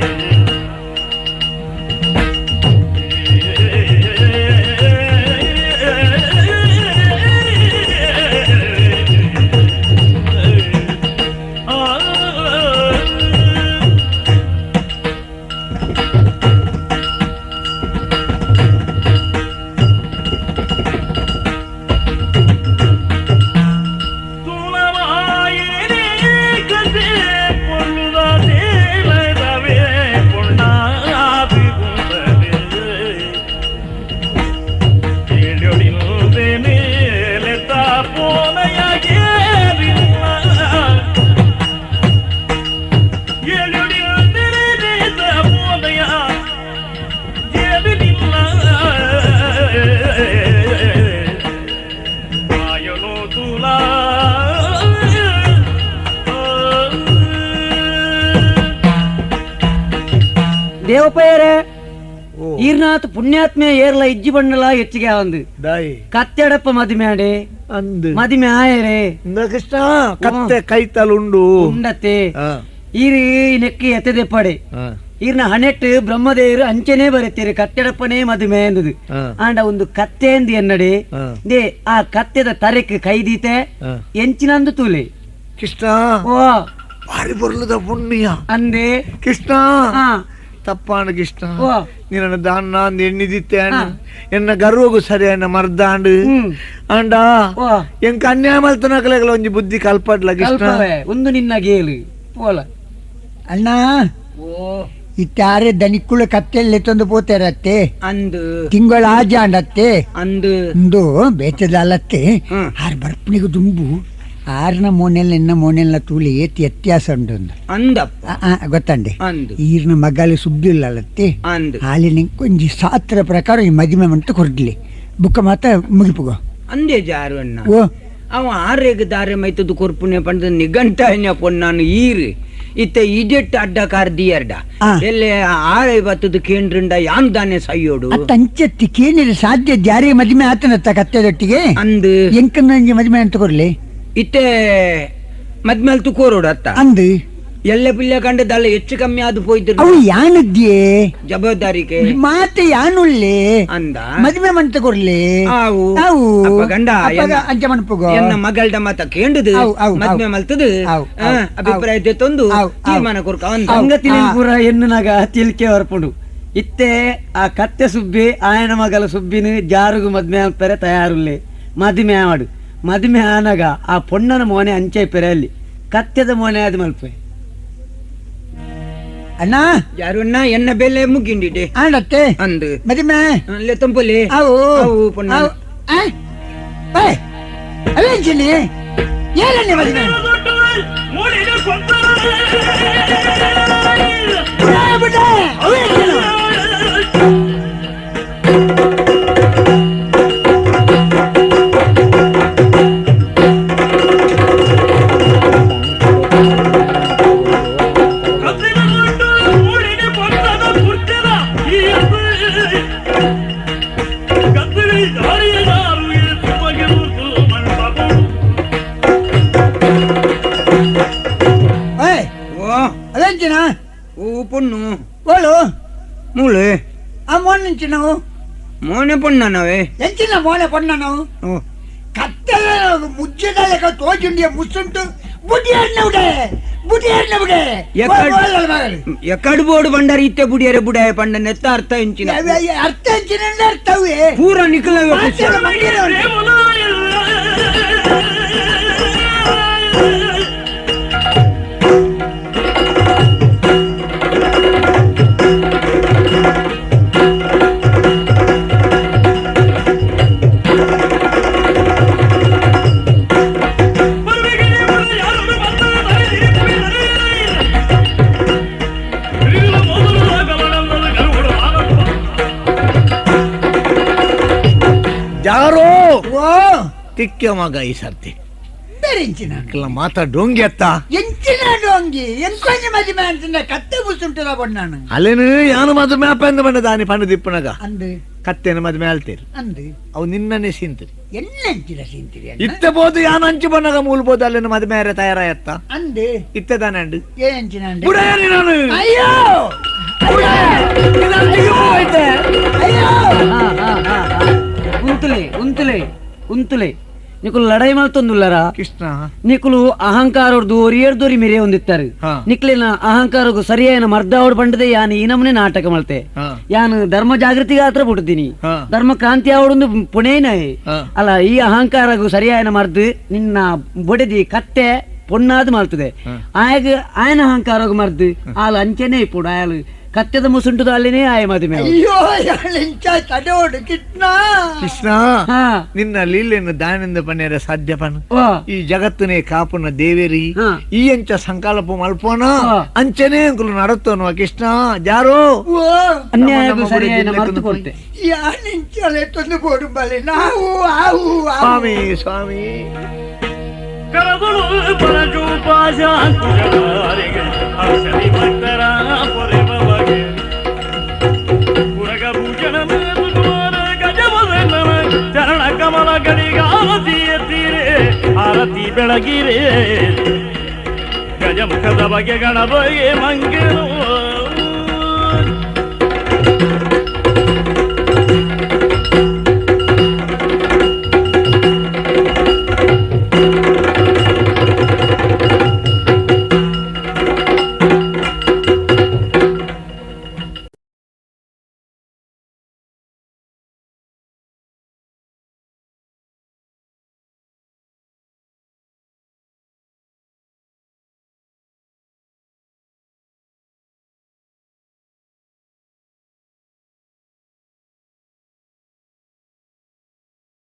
Speaker 3: ದೇವಪ್ಪಯ್ಯರೇ ಈರ್ನಾಥ್ ಪುಣ್ಯಾತ್ಮೆ ಏರ್ಲ ಇಜ್ಜಿ ಬಂಡಲ ಹೆಚ್ಚಿಗೆ ಒಂದು
Speaker 2: ದಾಯಿ
Speaker 3: ಕತ್ತೆಡಪ್ಪ ಮದಿಮ್ಯಾಡೆ
Speaker 2: ಅಂದು
Speaker 3: ಮದಿಮೆ ಆಯರೆ
Speaker 2: ಕೃಷ್ಣ ಕತ್ತೆ ಕೈತಲುಂಡು
Speaker 3: ಉಂಡತೆ ಈರಿ ನೆಕ್ಕಿ ಎತ್ತದೆ ಪಡೆ ಈರ್ನ ಹಣೆಟ್ಟು ಬ್ರಹ್ಮದೇವರು ಅಂಚನೆ ಬರೀತೀರಿ ಕತ್ತೆಡಪ್ಪನೇ ಮದುಮೆ ಎಂದದು ಆಂಡ ಒಂದು ಕತ್ತೆ ಎಂದು ಎನ್ನಡೆ ದೇ ಆ ಕತ್ತೆದ ತರೆಕ್ ಕೈದೀತೆ ಎಂಚಿನಂದು ತೂಲೆ
Speaker 2: ಕೃಷ್ಣ
Speaker 3: ಓ
Speaker 2: ಭಾರಿ ಬರಲದ ಪುಣ್ಯ
Speaker 3: ಅಂದೆ
Speaker 2: ಕೃಷ್ಣ ತಪ್ಪಾಂಡು ಕೃಷ್ಣ ನೀನ ದಾನ ಎಣ್ಣಿದಿತ್ತೆ ಎನ್ನ ಗರ್ವಗು ಸರಿ ಅನ್ನ ಮರ್ದಾಂಡು ಅಂಡ ಎಂಕ ಅನ್ಯಾಯ ಮಲ್ತನಕಲೆಗಳ ಒಂಜಿ ಬುದ್ಧಿ ಕಲ್ಪಡ್ಲ ಕೃಷ್ಣ
Speaker 3: ಒಂದು ನಿನ್ನ ಗೇಲು ಪೋಲ
Speaker 4: ಅಣ್ಣ ಇಟ್ಟಾರೆ ದನಿಕ್ಕುಳು ಕತ್ತೆಲ್ಲಿ ತಂದು ಪೋತಾರತ್ತೆ
Speaker 3: ಅಂದು
Speaker 4: ತಿಂಗಳ ಆಜಾಂಡತ್ತೆ
Speaker 3: ಅಂದು
Speaker 4: ಇಂದು ಬೇಚದಲ್ಲತ್ತೆ ಆರ್ ಬರ್ಪಣಿಗೂ ದುಂಬು ಆರ್ನ ಮೋನೆಲ್ಲ ಎನ್ನ ಮೋನೆಲ್ಲ ತೂಲಿ ಏತಿ ವ್ಯತ್ಯಾಸ ಉಂಟು
Speaker 3: ಅಂದಪ್ಪ
Speaker 4: ಗೊತ್ತಂಡೆ
Speaker 3: ಅಂದು
Speaker 4: ಈರ್ನ ಮಗಲು ಸುಬ್ಬಿಲ್ಲತ್ತೆ
Speaker 3: ಅಂದು
Speaker 4: ಹಾಲಿನ ಕೊಂಚಿ ಶಾಸ್ತ್ರ ಪ್ರಕಾರ ಈ ಮದುವೆ ಮಂತ ಕೊಡ್ಲಿ ಬುಕ್ಕ ಮಾತ ಮುಗಿಪುಗೋ
Speaker 3: ಅಂದೆ ಜಾರು ಅಣ್ಣ
Speaker 4: ಓ
Speaker 3: ಅವ ಆರೇಗ ದಾರೆ ಮೈತದು ಕೊರ್ಪುನೆ ಪಂಡ ನಿಗಂಟ ಪೊನ್ನಾನು ಈರು ಇತ್ತ ಇಡೆಟ್ ಅಡ್ಡ ಕಾರ್ದಿಯರ್ಡ ಎಲ್ಲೆ 650 ಕೇಂದ್ರಿಂದ ಯಾನ್ ದಾನೆ ಸಯ್ಯೋಡು
Speaker 4: ತಂಚತ್ತಿ ಕೇನಿರ ಸಾಧ್ಯ ಜಾರಿ ಮದುವೆ ಆತನತ್ತ ಕತ್ತೆದೊಟ್ಟಿಗೆ
Speaker 3: ಅಂದು
Speaker 4: ಎಂಕನ್ನ ಮದುವೆ ಅಂತ ಕೊಡ್ಲಿ
Speaker 3: ಇತ್ತೆ ಮದ್ಮೇಲ್ ತುಕೋರೋಡು ಅತ್ತ
Speaker 4: ಅಂದು
Speaker 3: ಎಲ್ಲ ಪಿಲ್ಲ ಕಂಡದಲ್ಲ ಹೆಚ್ಚು ಕಮ್ಮಿ ಆದು ಪೋಯ್ತು
Speaker 4: ಅವು ಯಾನದ್ಯೆ
Speaker 3: ಜವಾಬ್ದಾರಿಗೆ
Speaker 4: ಮಾತೆ ಯಾನುಳ್ಳೆ
Speaker 3: ಅಂದ
Speaker 4: ಮದುವೆ ಮಂತ ಕೊಡ್ಲಿ
Speaker 3: ಆವು
Speaker 4: ಅವು
Speaker 3: ಅಪ್ಪ ಗಂಡ
Speaker 4: ಅಂಚ ಮನ್ಪುಗೋ
Speaker 3: ಎನ್ನ ಮಗಳ್ದ ಮತ ಕೇಂಡುದು ಮದ್ಮೆ ಮಲ್ತದು ಅಭಿಪ್ರಾಯ ತಂದು ತೀರ್ಮಾನ ಕೊರ್ಕ ಸಂಗತಿ ಪೂರ ಎನ್ನನಾಗ ತಿಲ್ಕೆ ಹೊರಪುಡು ಇತ್ತೆ ಆ ಕತ್ತೆ ಸುಬ್ಬಿ ಆಯನ ಮಗಲ ಸುಬ್ಬಿನ ಜಾರುಗು ಮದ್ಮೆ ಪೆರೆ ತಯಾರುಲ್ಲೆ ಮದುಮೆ ಮಾಡು ಮದುಮೆ ಆನಾಗ ಆ ಪೊಣ್ಣನ ಮೋನೆ ಅಂಚೆ ಪೆರೆ ಅಲ್ಲಿ ಕತ್ತೆದ ಮೋನೆ ಅದು ಮಲ್ಪೆ
Speaker 4: ಅಣ್ಣ
Speaker 3: ಯಾರು ಅಣ್ಣ ಎನ್ನ ಬೆಲೆ ಮುಗಿಂಡಿಡೆ
Speaker 4: ಆಡತ್ತೆ
Speaker 3: ಅಂದು
Speaker 4: ಮದುಮೆ
Speaker 3: ಅಲ್ಲೇ ತಂಪಲ್ಲಿ
Speaker 4: ಅವು
Speaker 3: ಅವು ಪೊಣ್ಣ
Speaker 4: ಅವೇಂಚಲಿ ಏನೇ ಮದುಮೆ
Speaker 1: ಮೂಡಿನ ಕೊಂತ
Speaker 3: పొన్ను
Speaker 4: వాళ్ళు
Speaker 3: మూలే
Speaker 4: ఆ మోన నుంచి నువ్వు
Speaker 3: మోనే పొన్నానవే
Speaker 4: ఎంచిన మోనే పొన్నావు కత్తెల ముజ్జదలక తోచుండి ముస్తుంటు బుడియన్నవుడే
Speaker 3: ఎక్కడు బోడు బండారు ఇత్తే బుడియరే బుడాయ పండ నెత్త అర్థ ఇంచిన
Speaker 4: అర్థ ఇంచిన అర్థవే
Speaker 3: పూర నికల
Speaker 2: ಯಾರೋ ತಿಕ್ಕ ಮಗ ಈ ಸರ್ತಿ ಮಾತಾ ಡೋಂಗಿ ಅತ್ತ
Speaker 4: ಎಂಚಿನ ಡೋಂಗಿ ಎಂಕೊಂಜ ಮದುವೆ ಅಂತಿನ ಕತ್ತೆ ಮುಸುಂಟದ ಬಣ್ಣಾನು
Speaker 2: ಅಲ್ಲೇನು ಯಾನು ಮದುವೆ ಅಪ್ಪಂದ ಬಣ್ಣ ದಾನಿ ಪಂಡು ದಿಪ್ಪನಗ
Speaker 4: ಅಂದು
Speaker 2: ಕತ್ತೆನ ಮದುವೆ ಆಳ್ತೀರಿ
Speaker 4: ಅಂದು
Speaker 2: ಅವು ನಿನ್ನನೆ ಸೀಂತಿರಿ
Speaker 4: ಎನ್ನಂಚಿನ ಸೀಂತಿರಿ
Speaker 2: ಇತ್ತ ಬೋದು ಯಾನು ಅಂಚು ಬಣ್ಣಗ ಮೂಲಬಹುದು ಅಲ್ಲೇನು ಮದುವೆ ತಯಾರಾಯತ್ತ
Speaker 4: ಅಂದು
Speaker 2: ಇತ್ತ ತಾನೆ ಅಂಡು
Speaker 4: ಏಂಚಿನ
Speaker 2: ಬುಡೇರಿ ನಾನು
Speaker 4: ಅಯ್ಯೋ
Speaker 3: ఉంతులే నీకు లడాయి మల్తొందుల్లరా
Speaker 2: కృష్ణ
Speaker 3: నీకులు అహంకారుడు ఒరియేర్దోరి మీరే ಒಂದಿತ್ತಾರೆ ನಿಕ್ಲಿನ ಅಹಂಕಾರಗೂ ಸರಿಯಾದ ಮರ್ದಾವಡ್ ಬಂಡದೆ ಯಾನ್ ಈ ನಮನೆ ನಾಟಕ ಮಲ್ತೆ ಯಾನ್ ಧರ್ಮ ಜಾಗೃತಿಗೆ ಹತ್ರ ಬಿಡ್ತೀನಿ ಧರ್ಮ ಕ್ರಾಂತಿ ಆವಡೊಂದು ಪುಣೇನ ಅಲ್ಲ ಈ ಅಹಂಕಾರಗೂ ಸರಿಯಾದ ಮರ್ದು ನಿನ್ನ ಬೊಡೆದಿ ಕತ್ತೆ ಪೊಣ್ಣಾದ್ ಮಲ್ತದೆ ಆಯನ ಅಹಂಕಾರಗೂ ಮರ್ದು ಆಲ್ ಅಂಚೆನೆ ಇಪ್ಪುಡು ಆಯಲ್ ಕತ್ತೆದ ಮುಸುಂಟದ ಅಲ್ಲಿನೇ ಆಯ ಮದುವೆ
Speaker 2: ಕೃಷ್ಣ ನಿನ್ನ ಲೀಲೆಯನ್ನು ದಾನಿಂದ ಪನ್ನೇರ ಸಾಧ್ಯ ಪನ್ ಈ ಜಗತ್ತನೇ ಕಾಪುನ ದೇವೇರಿ ಈ ಅಂಚ ಸಂಕಲ್ಪ ಮಲ್ಪೋನ ಅಂಚನೆ ಅಂಕುಲು ನಡತ್ತೋನು ಕೃಷ್ಣ ಜಾರೋ
Speaker 3: ಅನ್ಯಾಯ ಸರಿಯಾದ ಮರ್ತು ಕೊಡ್ತೆ
Speaker 2: ಸ್ವಾಮಿ ಸ್ವಾಮಿ
Speaker 1: ಕರಗಳು ಪರಜೂಪಾಶ ಭಕ್ತರ ಪೊರೆಬಗೆ ಆರತಿ ಎತ್ತಿರೆ ಆರತಿ ಬೆಳಗಿರೆ ಗಜಮುಖದ ಬಗೆ ಗಣಬಗೆ ಮಂಗಳು